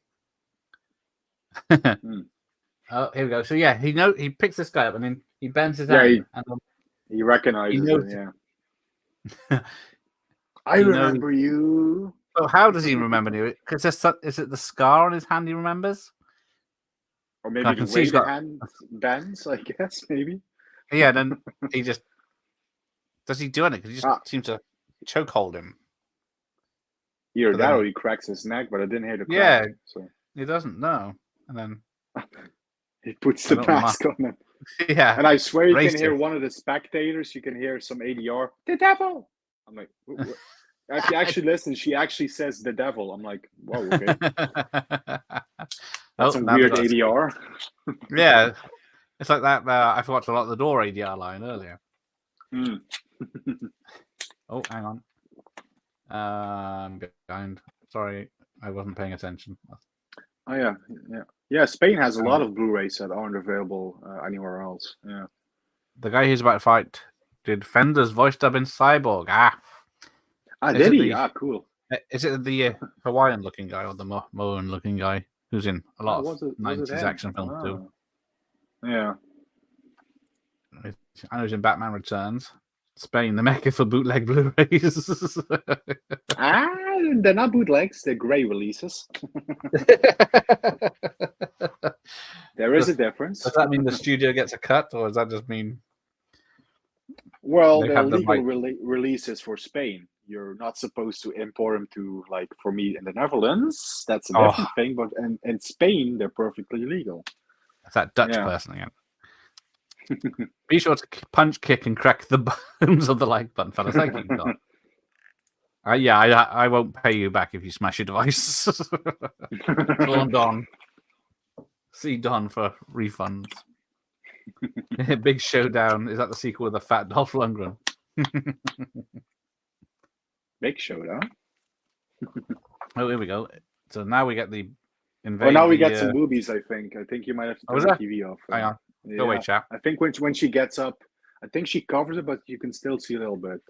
Oh, here we go. So yeah, he picks this guy up and then he bends his hand. He recognizes it. Yeah. I remember you. Oh, how does he remember you? Because is it the scar on his hand he remembers? Or maybe the way the hand bends, I guess, maybe. Yeah, then he just... Does he do anything? Because he just seems to chokehold him. Either that or he cracks his neck, but I didn't hear the crack. Yeah, so. He doesn't know. And then... he puts the mask on him. Yeah. And I swear you can hear one of the spectators, you can hear some ADR, the devil! I'm like... If you actually listen, she actually says the devil. I'm like, whoa, okay. That's some weird ADR. Yeah. It's like that. I watched a lot of the Door ADR line earlier. Oh, hang on. Behind. Sorry, I wasn't paying attention. Oh, yeah. Yeah, Spain has a lot of Blu-rays that aren't available anywhere else. Yeah. The guy who's about to fight did Fender's voice dub in Cyborg. Did he? Cool. Is it the Hawaiian-looking guy or the Moan-looking guy who's in a lot of 90s action films too? Yeah. I know he's in Batman Returns. Spain, the mecca for bootleg Blu-rays. They're not bootlegs. They're grey releases. There is a difference. Does that mean the studio gets a cut, or does that just mean... Well, they're legal releases for Spain. You're not supposed to import them to, like, for me in the Netherlands. That's a different thing. But in Spain, they're perfectly legal. That's that Dutch person again. Be sure to punch, kick, and crack the bones of the like button, fellas. Thank you, God. I won't pay you back if you smash your device. Call Don. See Don for refunds. Big Showdown. Is that the sequel with the fat Dolph Lundgren? Big Showdown. Oh, here we go. So now we get the invade. Well, now we get some movies. I think you might have to turn the TV off. Hang on. Go away, chap. I think when she gets up, I think she covers it, but you can still see a little bit.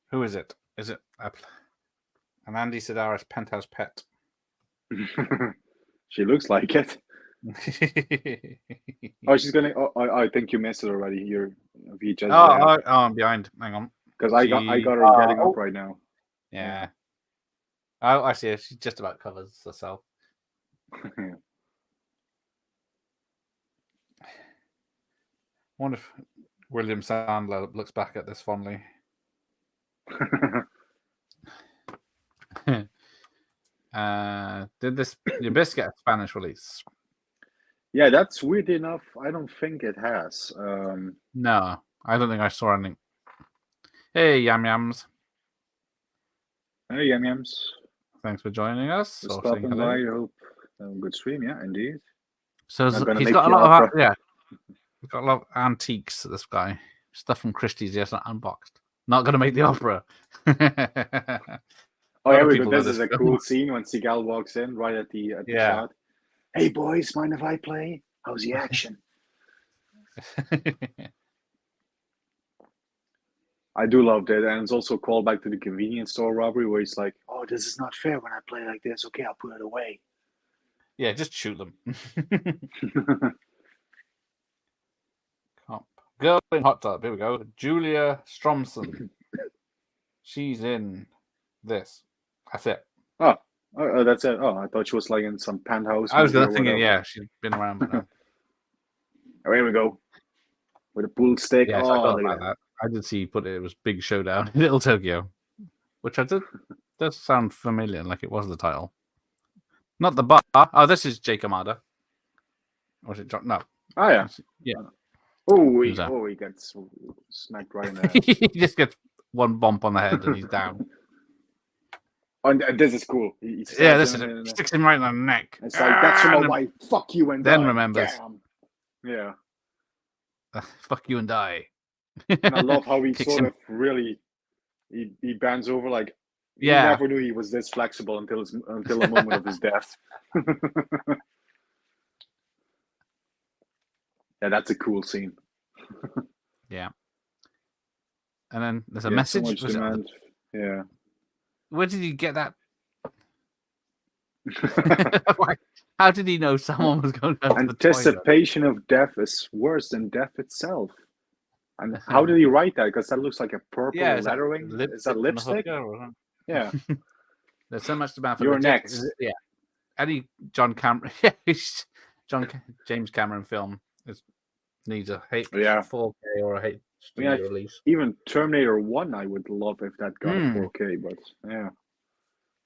Who is it? Is it an Andy Sedaris penthouse pet? She looks like it. Oh, she's gonna. Oh, I think you missed it already. Your VHS. I'm behind. Hang on. Because I got her getting up right now. Yeah. Oh, I see. She just about covers herself. I wonder if William Sandler looks back at this fondly. Did the Abyss get a Spanish release? Yeah, that's weird enough. I don't think it has. No, I don't think I saw anything. Hey, Yam Yams. Hey, Yam Yams. Thanks for joining us. Stopping by. I hope a good stream. Yeah, indeed. So he's got a lot of he's got a lot of antiques. This guy, stuff from Christie's. Yes, not unboxed. Not going to make the opera. Oh, yeah, this is a cool scene when Seagal walks in right at the shot. Hey, boys, mind if I play? How's the action? I do love that. And it's also a callback to the convenience store robbery where he's like, oh, this is not fair when I play like this. Okay, I'll put it away. Yeah, just shoot them. Girl in hot tub. Here we go. Julia Stromson. She's in this. That's it. Oh, that's it. Oh, I thought she was like in some penthouse. I was thinking, yeah, she's been around. But no. Oh, here we go. with a bull stick. Yes, Oh, I thought look about at that. I did see it was Big Showdown in Little Tokyo, which does sound familiar, like it was the title. Not the bar. Oh, this is Jake Amada. Or was it John? No. Oh yeah. Yeah. Oh, Who's that? he gets smacked right in the head. He just gets one bump on the head and he's down. And this is cool. He Yeah, this stabs is him it. Sticks him right in the neck. It's like, that's for And my wife. Fuck you and then die. remembers. Damn. Yeah. Fuck you and die. And I love how he Kicks sort him. of really he bends over like he Yeah. never knew he was this flexible until the moment of his death. Yeah, that's a cool scene. Yeah. And then there's a Yeah, so message. much demand. Yeah. Where did he get that? How did he know someone was going to the toilet? Anticipation of death is worse than death itself. And how did he write that? Because that looks like a purple lettering. Is that lipstick? Yeah. There's so much demand for You're next. Yeah. Any John Cameron, James Cameron film needs a 4K or a HD release. Even Terminator 1, I would love if that got a 4K, but yeah.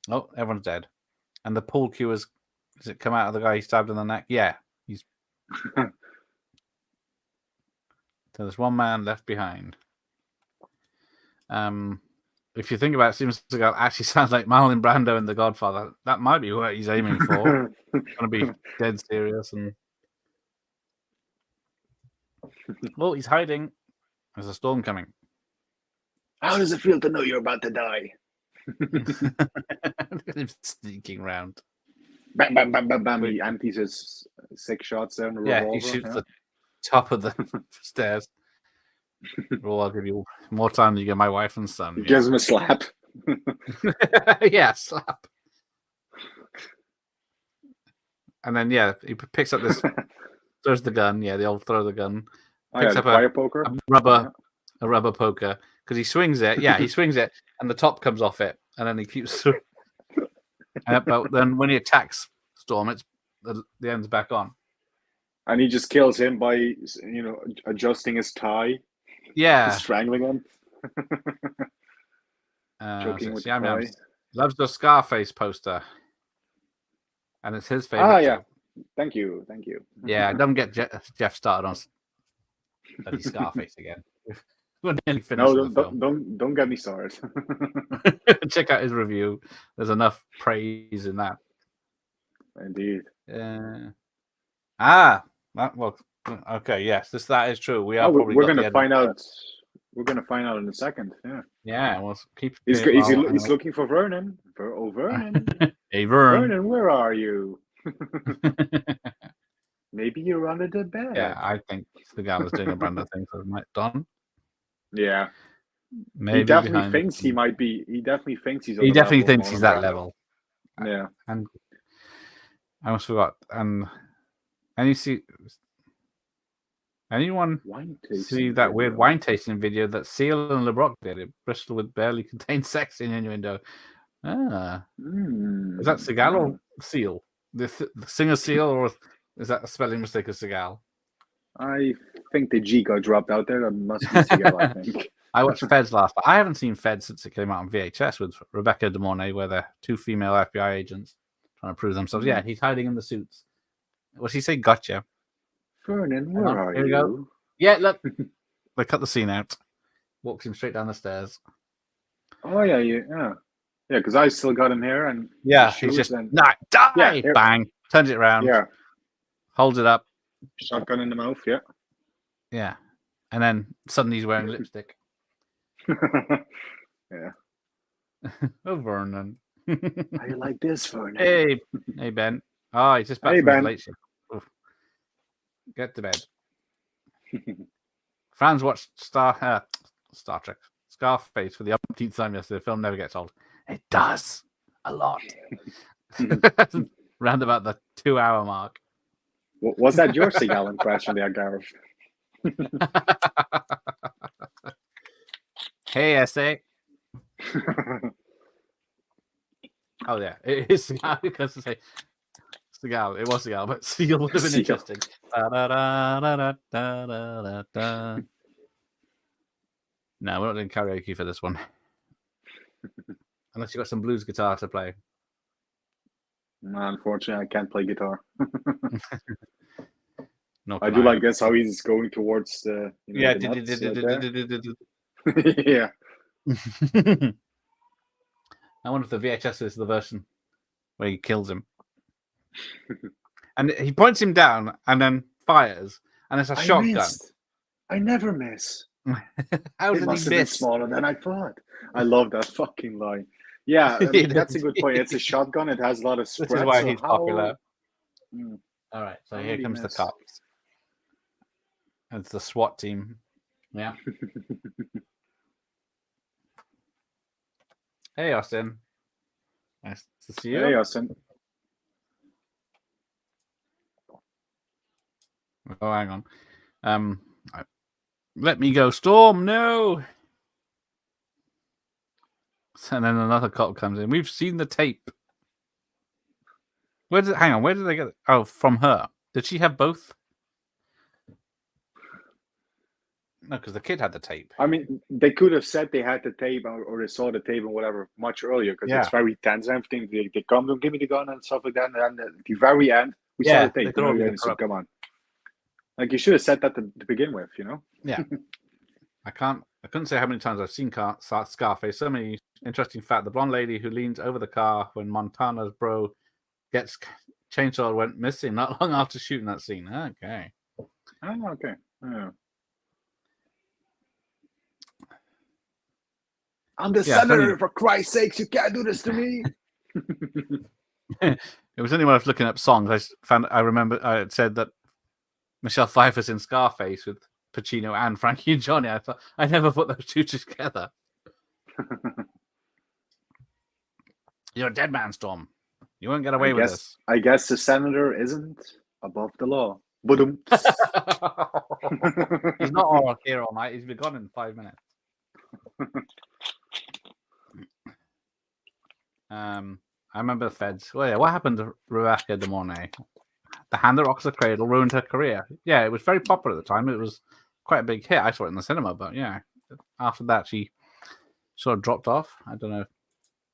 Oh, everyone's dead. And the pool cue does it come out of the guy he stabbed in the neck? Yeah. He's so there's one man left behind. If you think about it, Seagal actually sounds like Marlon Brando in The Godfather. That might be what he's aiming for. Gonna be dead serious and oh, he's hiding. There's a storm coming. How does it feel to know you're about to die? Look at him sneaking around. Bam, bam, bam, bam, bam. He empties his 6 shots down the revolver. He shoots the top of the stairs. Well, I'll give you more time than you get my wife and son. He gives him a slap. Yeah, slap. And then, he picks up this, throws the gun. Yeah, the old throw the gun. Picks up fire poker. A rubber poker. Because he swings it. Yeah, he swings it, and the top comes off it. And then he keeps... but then when he attacks Storm, it's the end's back on. And he just kills him by, adjusting his tie. Yeah. Strangling him. Choking with the tie. Loves the Scarface poster. And it's his favorite. Ah, yeah. Thank you. Yeah, don't get Jeff started on bloody Scarface again. We're nearly finished. No, don't get me started. Check out his review. There's enough praise in that. Indeed. Okay. Yes, that is true. We are. We're going to find out. We're going to find out in a second. Yeah. Yeah. We'll keep. He's looking for Vernon. Vernon. Hey, Vernon. Vernon, where are you? Maybe you're under the bed. Yeah, I think the guy was doing a Brando thing for Mike Don. Yeah. Maybe he definitely thinks he might be. He definitely thinks he's. He definitely thinks he's that level. Yeah. And I almost forgot. And you see. Anyone see that weird wine tasting video that Seal and LeBrock did at Bristol with barely contained sex in innuendo? Is that Seagal or Seal? The singer Seal, or is that a spelling mistake of Seagal? I think the G got dropped out there. That must be Seagal, I think. I watched Feds last, but I haven't seen Feds since it came out on VHS with Rebecca De Mornay, where they're 2 female FBI agents trying to prove themselves. Yeah, he's hiding in the suits. What's he say? Gotcha. Vernon, where are you? Go. Yeah, look. They cut the scene out. Walks him straight down the stairs. Oh, yeah. Yeah, because I still got him here. And he's just, die! Yeah, bang. Turns it around. Yeah. Holds it up. Shotgun in the mouth, yeah. Yeah. And then suddenly he's wearing lipstick. Yeah. Oh, Vernon. How you like this, Vernon? Hey, Ben. Oh, he's just back from his late shift. Get to bed. Fans watched Star Trek Scarface for the umpteenth time yesterday. The film never gets old. It does a lot. Round about the 2-hour mark. Was that your Seagal impression there, Gareth? Hey, SA. Oh yeah, it is Seagal because to say Seagal. It was Seagal, but Seal would have been interesting. No, we're not doing karaoke for this one. Unless you got some blues guitar to play. Unfortunately, I can't play guitar. No, I do like this, how he's going towards the, yeah. the nuts right there. Yeah. I wonder if the VHS is the version where he kills him. And he points him down and then fires, and it's a shotgun. Missed. I never miss. How it did must he have been miss? smaller than I thought. I love that fucking line. Yeah, I mean, that's a good point. It's a shotgun. It has a lot of spread. This is why he's popular. Mm. All right, so here comes the cops. It's the SWAT team. Yeah. Hey, Austin. Nice to see you. Hey, Austin. Oh, hang on. Let me go, Storm. No. And then another cop comes in. We've seen the tape. Hang on. Where did they get it? Oh, from her. Did she have both? No, because the kid had the tape. I mean, they could have said they had the tape or they saw the tape and whatever much earlier because it's very tense and everything. They come, don't give me the gun and stuff like that. And then at the very end, we saw the tape. So come on. Like, you should have said that to begin with, Yeah. I couldn't say how many times I've seen Scarface. So many interesting fact. The blonde lady who leans over the car when Montana's bro gets chainsaw went missing not long after shooting that scene. Okay. Oh, okay. Yeah. I'm the senator, for Christ's sakes. You can't do this to me. It was only when I was looking up songs I remember I had said that Michelle Pfeiffer's in Scarface with Pacino and Frankie and Johnny. I never put those two together. You're a dead man, Storm. You won't get away with this. I guess the senator isn't above the law. He's not here all night. He's been gone in 5 minutes. I remember the feds. Well, yeah, what happened to Rebecca De Mornay? The Hand That Rocks the Cradle ruined her career. Yeah, it was very popular at the time. It was quite a big hit. I saw it in the cinema, but yeah, after that she sort of dropped off. I don't know if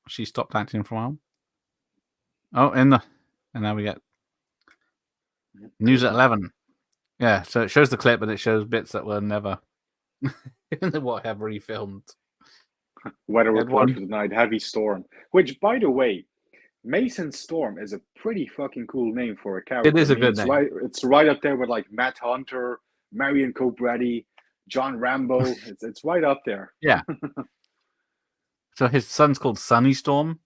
she stopped acting for a while. Oh, and now we get News at 11. Yeah, so it shows the clip and it shows bits that were never whatever he filmed. Weather report for tonight, heavy storm. Which, by the way, Mason Storm is a pretty fucking cool name for a character. It is a good name. It's right up there with like Matt Hunter, Marion Cobretti, John Rambo. It's right up there. Yeah. So his son's called Sunny Storm.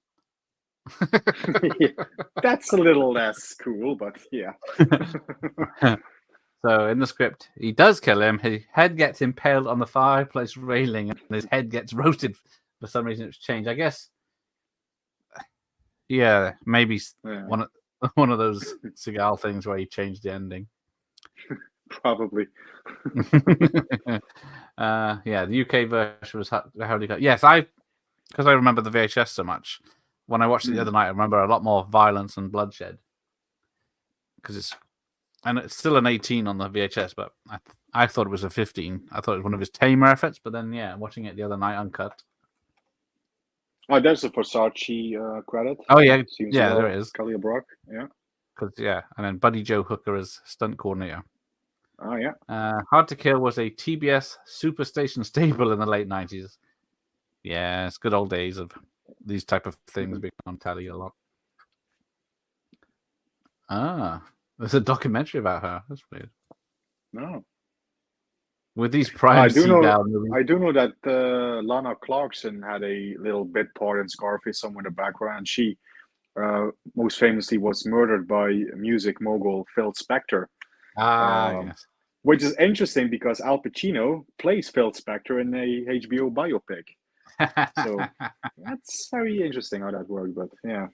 Yeah, that's a little less cool, but yeah. So in the script, he does kill him. His head gets impaled on the fireplace railing, and his head gets roasted. For some reason, it's changed. I guess. Yeah, maybe one of those Seagal things where he changed the ending. Probably. Yeah, the UK version was how do you go? Yes, because I remember the VHS so much. When I watched it the other night, I remember a lot more violence and bloodshed. Because it's still an 18 on the VHS, but I thought it was a 15. I thought it was one of his tamer efforts, but then watching it the other night uncut. Oh, there's a Versace credit. Oh yeah, there it is. Kelly Brock, yeah. And then Buddy Joe Hooker as stunt coordinator. Oh yeah. Hard to Kill was a TBS Superstation staple in the late 90s. Yeah, it's good old days of these type of things being on telly a lot. There's a documentary about her. That's weird. No. With these prime Seagal movies. I do know that Lana Clarkson had a little bit part in Scarface somewhere in the background. She most famously was murdered by music mogul Phil Spector. Yes. Which is interesting because Al Pacino plays Phil Spector in a HBO biopic. So that's very interesting how that worked, but yeah.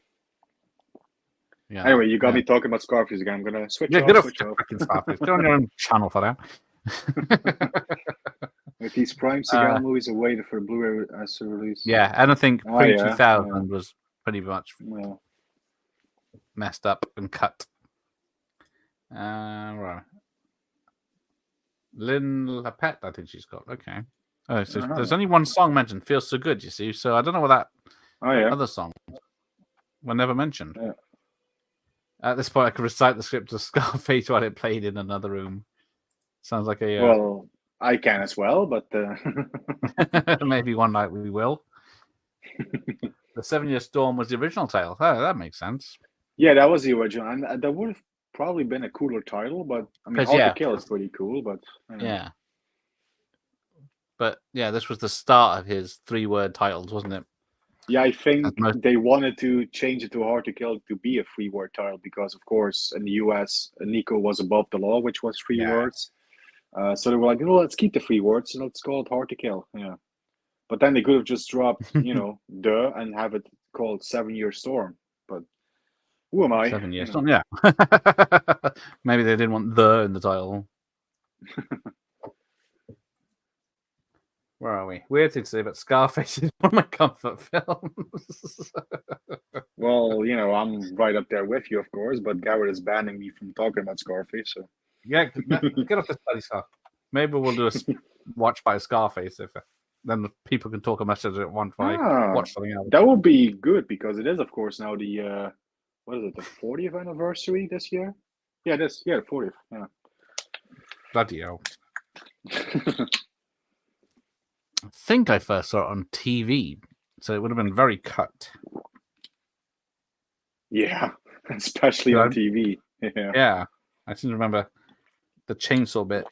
Anyway, you got me talking about Scarface again. I'm gonna switch off. Scarface. Go on your own channel for that. With these Prime Seagal movies are waiting for Blu-ray as a release. Yeah, and I think pre-2000 was pretty much messed up and cut. Right. Lynn Lapette, I think she's got. Okay. Oh, so Uh-huh. there's only one song mentioned. Feels so good, you see. So I don't know what that other song were never mentioned. Yeah. At this point, I could recite the script of Scarface while it played in another room. Sounds like a Well, I can as well, but maybe one night we will. The 7-Year Storm was the original title. Oh, that makes sense. yeah, that was the original, and that would have probably been a cooler title. But I mean, Hard to Kill is pretty cool. But yeah. But yeah, this was the start of his 3-word titles, wasn't it? Yeah, I think they wanted to change it to Hard to Kill to be a 3-word title because, of course, in the US, Nico was above the law, which was 3 words. So they were like, let's keep the 3 words and let's call it Hard to Kill. Yeah. But then they could have just dropped, the and have it called 7-Year Storm. But who am I? 7 years Storm, yeah. Maybe they didn't want the in the title. Where are we? Weird thing to say, but Scarface is one of my comfort films. Well, I'm right up there with you, of course, but Garrett is banning me from talking about Scarface. So yeah, get off this bloody stuff. Maybe we'll do a watch by Scarface if then people can talk a message at once while I watch something else. That would be good because it is, of course, now the what is it, the 40th anniversary this year? Yeah, the 40th. Yeah. Bloody hell. I think I first saw it on TV, so it would have been very cut. Yeah, especially on TV. Yeah, I seem to remember the chainsaw bit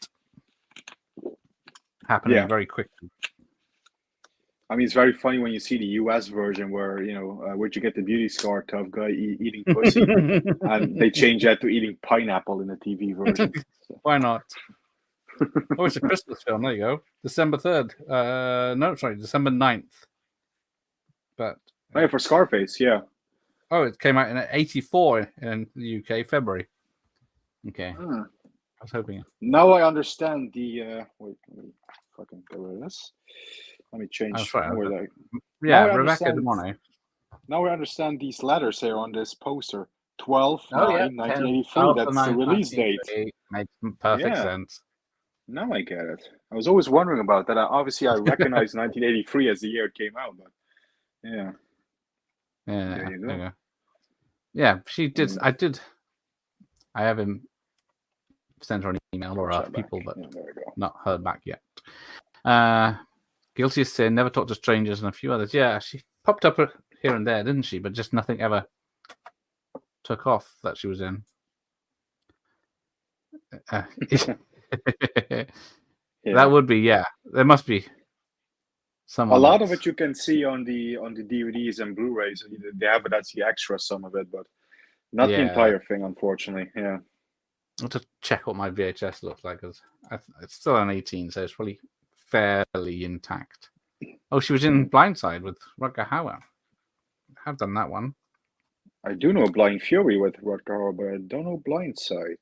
happening very quickly. I mean, it's very funny when you see the US version where, where'd you get the beauty scar, tough guy eating pussy? And they change that to eating pineapple in the TV version. Why not? Oh, it's a Christmas film. There you go. December 3rd. No, sorry, December 9th. But for Scarface, yeah. Oh, it came out in 1984 in the UK, February. Okay. I was hoping. Now I understand the wait, let me fucking get rid of this. Let me change. Rebecca De Mono. Now I understand these letters here on this poster. 12/9/1983. That's the release date. Makes perfect sense. Now I get it. I was always wondering about that. Obviously, I recognize 1983 as the year it came out, but yeah. Yeah. There you go. Yeah, she did. I have him sent her an email or people, but not heard back yet. Guilty as Sin, Never Talk to Strangers, and a few others. Yeah, she popped up here and there, didn't she? But just nothing ever took off that she was in. That would be, there must be someone. A lot of it you can see on the DVDs and Blu-rays. They have it as the extra, some of it, but not the entire thing, unfortunately. Yeah. I'll just check what my VHS looks like because it's still an 18, so it's probably fairly intact. Oh, she was in Blindside with Rutger Hauer. I have done that one. I do know Blind Fury with Rutger Hauer, but I don't know Blindside.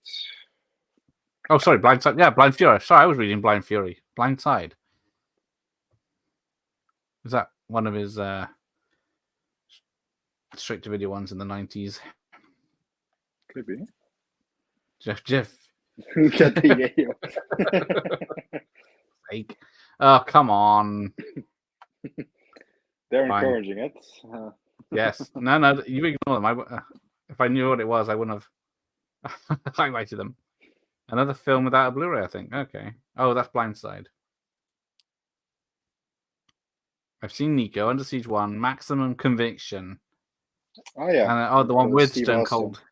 Oh, sorry, Blindside. Yeah, Blind Fury. Sorry, I was reading Blind Fury. Blindside. Is that one of his straight-to-video ones in the 90s? Could be. Jeff. Get the Fake. Oh, come on. They're encouraging it. Yes. No, you ignore them. If I knew what it was, I wouldn't have highlighted them. Another film without a Blu-ray, I think. Okay. Oh, that's Blindside. I've seen Nico, Under Siege 1, Maximum Conviction. Oh, yeah. And the one with Stone Cold.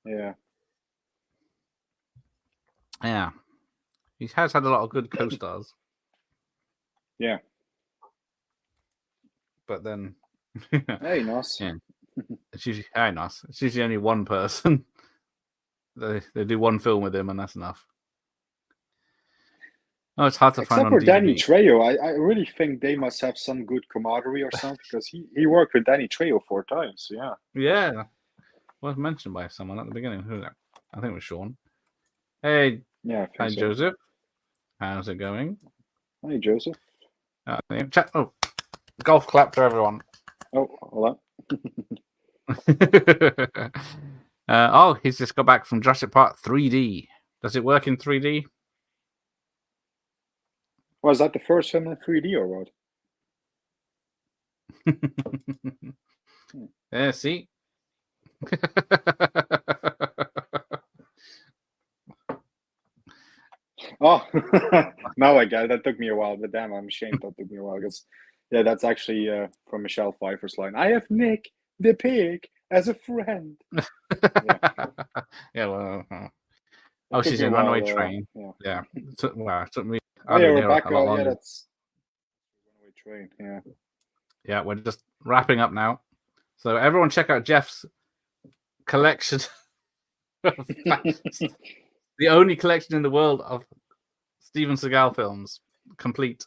Yeah. Yeah. He has had a lot of good co-stars. Yeah. But then... Hey, Nos. Yeah. It's usually It's usually only one person. They do one film with him, and that's enough. Oh, it's hard to find on DVD. Except for Danny Trejo, I really think they must have some good camaraderie or something because he worked with Danny Trejo 4 times. Yeah. Yeah. Was mentioned by someone at the beginning. Who was that? I think it was Sean. Hey. Yeah. Hi, so. Joseph. How's it going? Hi, Joseph. Chat. Oh, golf clap to everyone. Oh, hold on. He's just got back from Jurassic Park 3D. Does it work in 3D? Was that the first film in 3D or what? Yeah, see? Oh, now I get it. That took me a while, but damn, I'm ashamed that took me a while because, yeah, that's actually from Michelle Pfeiffer's line. I have Nick the pig as a friend. Yeah. Yeah, well, It took she's me a in while. Runaway Train. Yeah. It took me. Oh I yeah, didn't hear a Rebecca. lot Yeah, longer. that's Runaway Train. Yeah. Yeah, we're just wrapping up now. So everyone, check out Jeff's collection. The only collection in the world of Steven Seagal films, complete.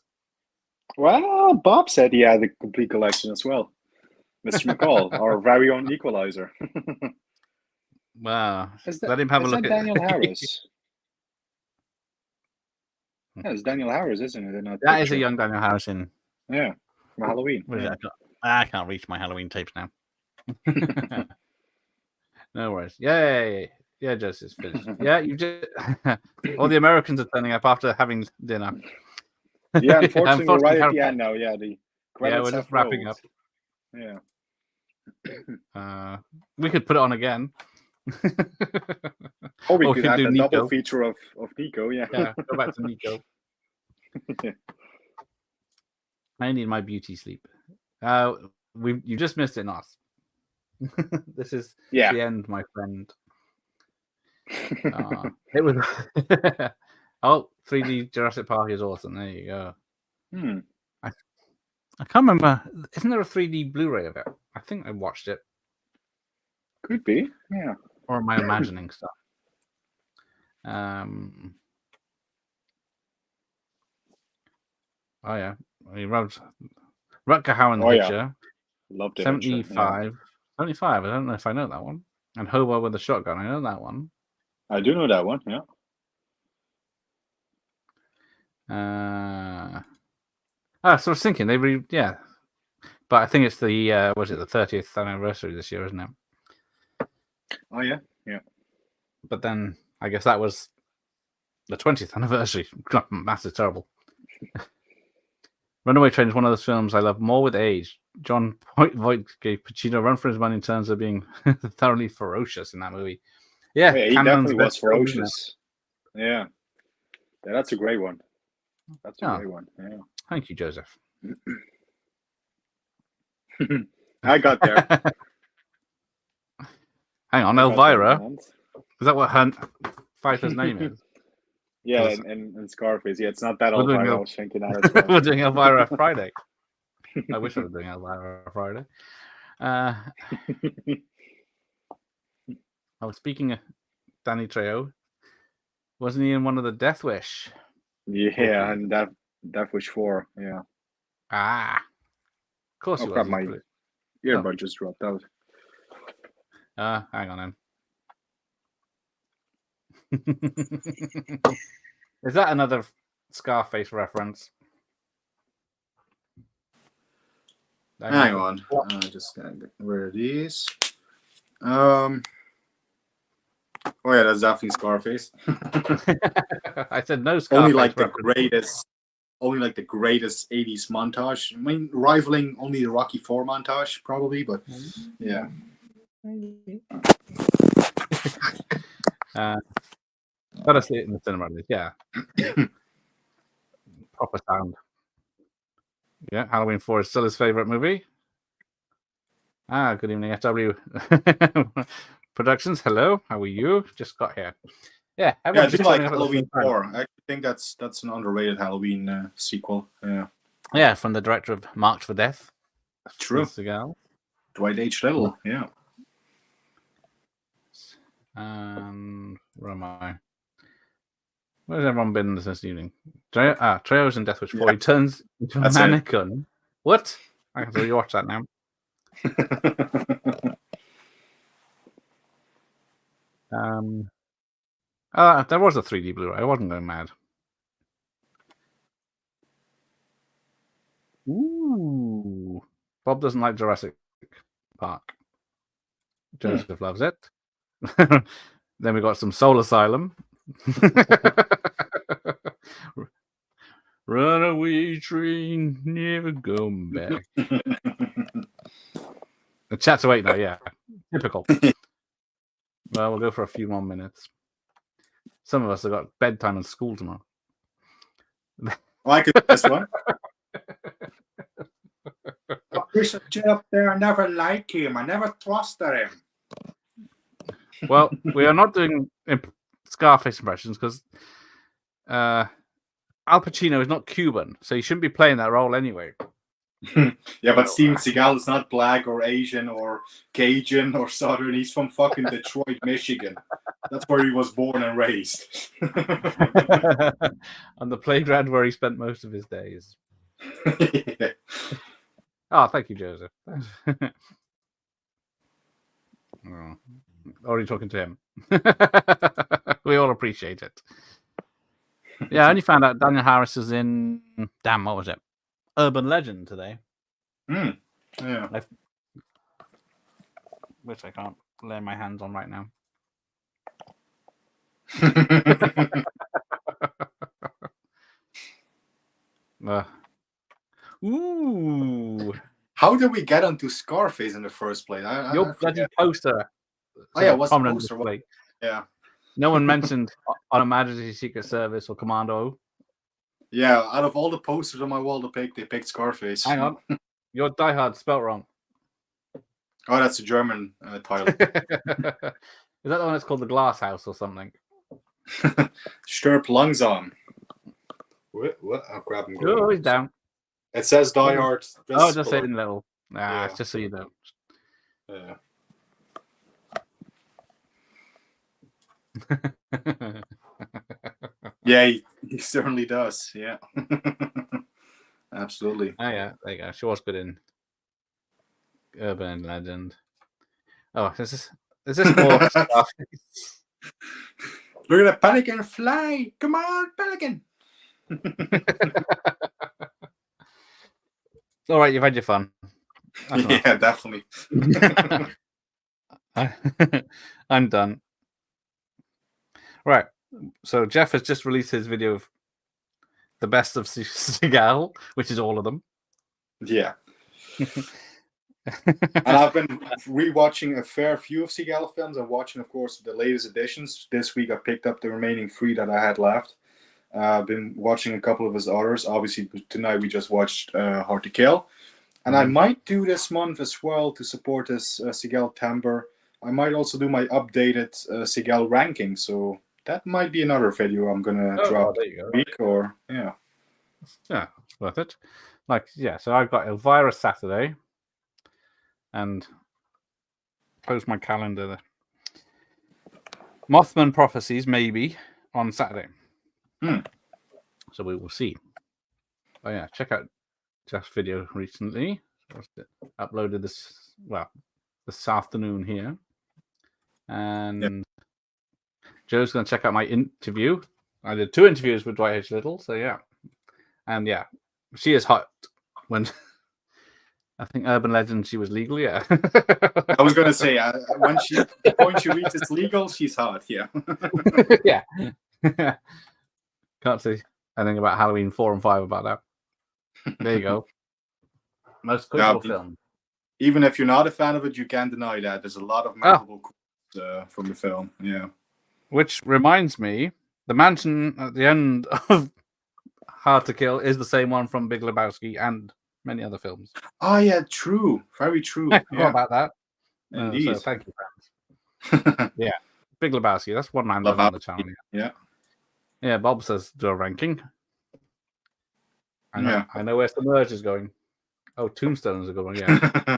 Well, Bob said he had a complete collection as well. Mr. McCall, our very own equalizer. Wow. Let him have a look at Daniel Harris? Yeah, it's Daniel Harris, isn't it? That is a young Daniel Harris in. Yeah, from Halloween. What is that? I can't reach my Halloween tapes now. No worries. Yay. Yeah, Joseph finished. Yeah, you just all the Americans are turning up after having dinner. Yeah, unfortunately, we're right at the end now. Yeah, the credits we're just have wrapping rolled. up. Yeah. We could put it on again. Or we could have do a Nico. double feature of Nico. Yeah. Yeah, go back to Nico. I need my beauty sleep. You just missed it, Nos. This is the end, my friend. It was 3D Jurassic Park is awesome. There you go. I can't remember. Isn't there a 3D Blu-ray of it? I think I watched it. Could be, yeah. Or am I imagining stuff? Oh yeah, he wrote Rutger Hauer in the picture. Loved it. 75. 75. I don't know if I know that one. And Hobo with a Shotgun. I know that one. I do know that one. Yeah. So I was thinking but I think it's the was it the 30th anniversary this year, isn't it? Oh yeah. But then I guess that was the 20th anniversary. Massive terrible. Runaway Train is one of those films I love more with age. John Voight gave Pacino a run for his money in terms of being thoroughly ferocious in that movie. Yeah, he definitely was ferocious. Yeah, that's a great one. That's a great one. Yeah. Thank you, Joseph. I got there. Hang on, Elvira. Is that what Pfeiffer's name is? Yeah, and Scarface. Yeah, it's not that Elvira. I was thinking that as well. We're doing Elvira Friday. I wish I was doing Elvira Friday. Speaking of Danny Trejo, wasn't he in one of the Death Wish? Yeah, and Death Wish 4. Yeah. Of course he was. My earbud just dropped out. Hang on then. Is that another Scarface reference? Hang on. Just gotta get rid of these. Oh yeah, that's definitely Scarface. I said no Scarface. Only like the greatest 80s montage. I mean, rivaling only the Rocky 4 montage, probably, but yeah. Gotta see it in the cinema, yeah. Proper sound. Yeah, Halloween 4 is still his favorite movie. Good evening, FW Productions. Hello, how are you? Just got here. Yeah, I do like Halloween 4. I think that's an underrated Halloween sequel. Yeah, from the director of Marked for Death. True. Seagal. Dwight H. Little. Yeah. Where am I? Where's everyone been this evening? Trejo's in Death Wish 4. He turns into a mannequin. What? I can you watch that now. There was a 3D Blu-ray. I wasn't going mad. Ooh. Bob doesn't like Jurassic Park. Joseph loves it. Then we got some Soul Asylum. Runaway train, never come back. The chat's awake now, yeah. Typical. Well, we'll go for a few more minutes. Some of us have got bedtime and school tomorrow. I could this one. There's a jet up there. I never liked him. I never trusted him. Well, we are not doing Scarface impressions because Al Pacino is not Cuban, so he shouldn't be playing that role anyway. Yeah, but Steven Seagal is not black or Asian or Cajun or Southern. He's from fucking Detroit, Michigan. That's where he was born and raised. On the playground where he spent most of his days. Yeah. Oh, thank you, Joseph. Oh, already talking to him. We all appreciate it. Yeah, I only found out Daniel Harris is in. Damn, what was it? Urban Legend today. Yeah. Which I can't lay my hands on right now. Ooh. How did we get onto Scarface in the first place? Your bloody poster. Oh, yeah, what's the prominent poster? display. Yeah. No one mentioned on a Majesty Secret Service or Commando. Yeah, out of all the posters on my wall they picked Scarface. Hang on. Your Die Hard spelled wrong. Oh, that's a German title. Is that the one that's called the Glass House or something? Stirp langsam. What? I'll grab him. Oh, he's down. It says Die Hard. Oh, just say it in little. Nah, it's just so you know. Yeah, he certainly does. Yeah. Absolutely. Oh, yeah, there you go. She was good in Urban Legend. Oh, is this more stuff? Look at that pelican fly! Come on, pelican! All right, you've had your fun. Yeah, definitely. I'm done. Right. So Jeff has just released his video of the best of Seagal, which is all of them. Yeah. And I've been rewatching a fair few of Seagal films and watching, of course, the latest editions. This week I picked up the remaining 3 that I had left. I've been watching a couple of his others. Obviously, tonight we just watched Hard to Kill. And I might do this month as well to support this Seagal timbre. I might also do my updated Seagal ranking. So that might be another video I'm going to drop this week. Or, yeah. Yeah, it's worth it. So I've got Elvira Saturday. And close my calendar. Mothman Prophecies, maybe, on Saturday. So we will see. Oh, yeah, check out Jeff's video recently. Uploaded this afternoon here. And Joe's going to check out my interview. I did 2 interviews with Dwight H. Little, so yeah. And yeah, she is hot when... I think Urban Legend, she was legal, yeah. I was going to say, when the point she reaches legal, she's hot, yeah. Yeah. Can't say anything about Halloween 4 and 5 about that. There you go. Most quotable film. Even if you're not a fan of it, you can't deny that. There's a lot of memorable quotes from the film, yeah. Which reminds me, the mansion at the end of Hard to Kill is the same one from Big Lebowski and many other films. Oh, yeah, true. Very true. I forgot about that. Indeed. So thank you, friends. Yeah. Big Lebowski. That's one man on the channel. Yeah. Yeah, Bob says do a ranking. I know where Submerge is going. Oh, Tombstone is a good one, yeah.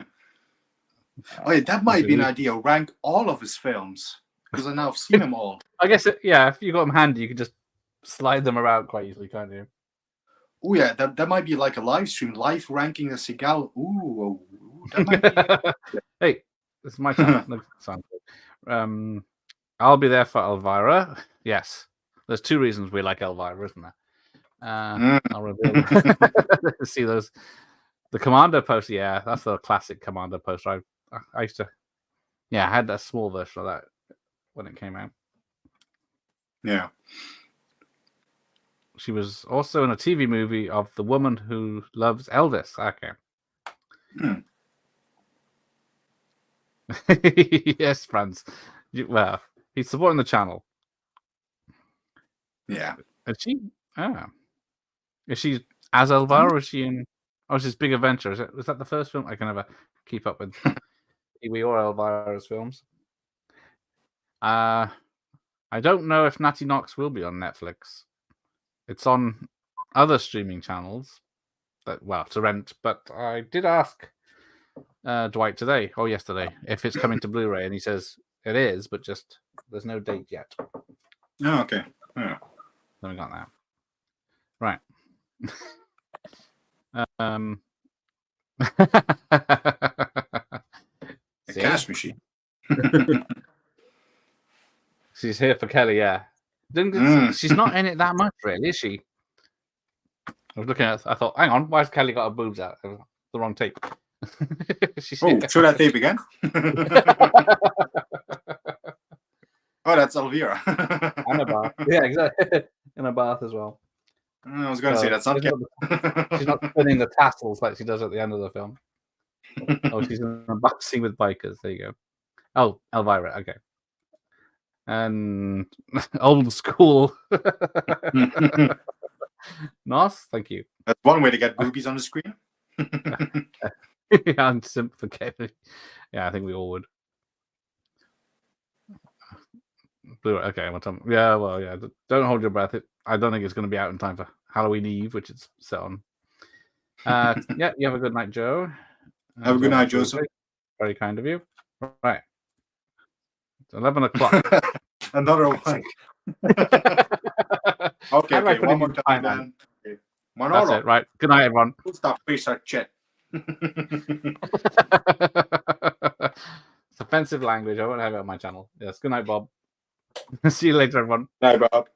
Oh, yeah, that might be an idea. Rank all of his films. Because I now have seen them all. I guess, if you got them handy, you could just slide them around quite easily, can't you? Oh, yeah, that might be like a live stream. Live ranking the Seagal. Ooh, that might be... Hey, this is my channel. Sounds good. I'll be there for Elvira. Yes. There's 2 reasons we like Elvira, isn't there? I'll reveal. See those. The Commando poster, yeah, that's the classic Commando poster. I used to, I had that small version of that when it came out. Yeah. She was also in a TV movie of The Woman Who Loves Elvis. Okay. Yes, Franz. Well, he's supporting the channel. Yeah. Is she? Ah. Is she as Elvira, or is she in... Oh, she's Big Adventure. Was that the first film? I can never keep up with Pee-wee or Elvira's films. I don't know if Natty Knox will be on Netflix. It's on other streaming channels, to rent. But I did ask Dwight today or yesterday if it's coming to Blu-ray, and he says it is, but just there's no date yet. Oh, okay. Yeah. So we got that. Right. A cash machine. She's here for Kelly, yeah. She's not in it that much, really, is she? I was looking at it, I thought, hang on, why's Kelly got her boobs out? The wrong tape. Show that tape again. Oh, that's Elvira. And a bath. Yeah, exactly. In a bath as well. I was going to say that's not. She's not spinning the tassels like she does at the end of the film. Oh, she's in a boxing with bikers. There you go. Oh, Elvira. Okay. And old school. Nice, thank you. That's one way to get boobies on the screen. I'm sympathetic. Yeah, I think we all would. Okay, what time? Yeah, well, yeah. Don't hold your breath. I don't think it's going to be out in time for Halloween Eve, which it's set on. Yeah, you have a good night, Joe. Have a good night, Joseph. Very kind of you. Right. It's 11 o'clock. Another one. Okay, one more time then. Okay. That's it, right. Good night, everyone. Stop face our chat. It's offensive language. I won't have it on my channel. Yes, good night, Bob. See you later, everyone. Bye, Bob.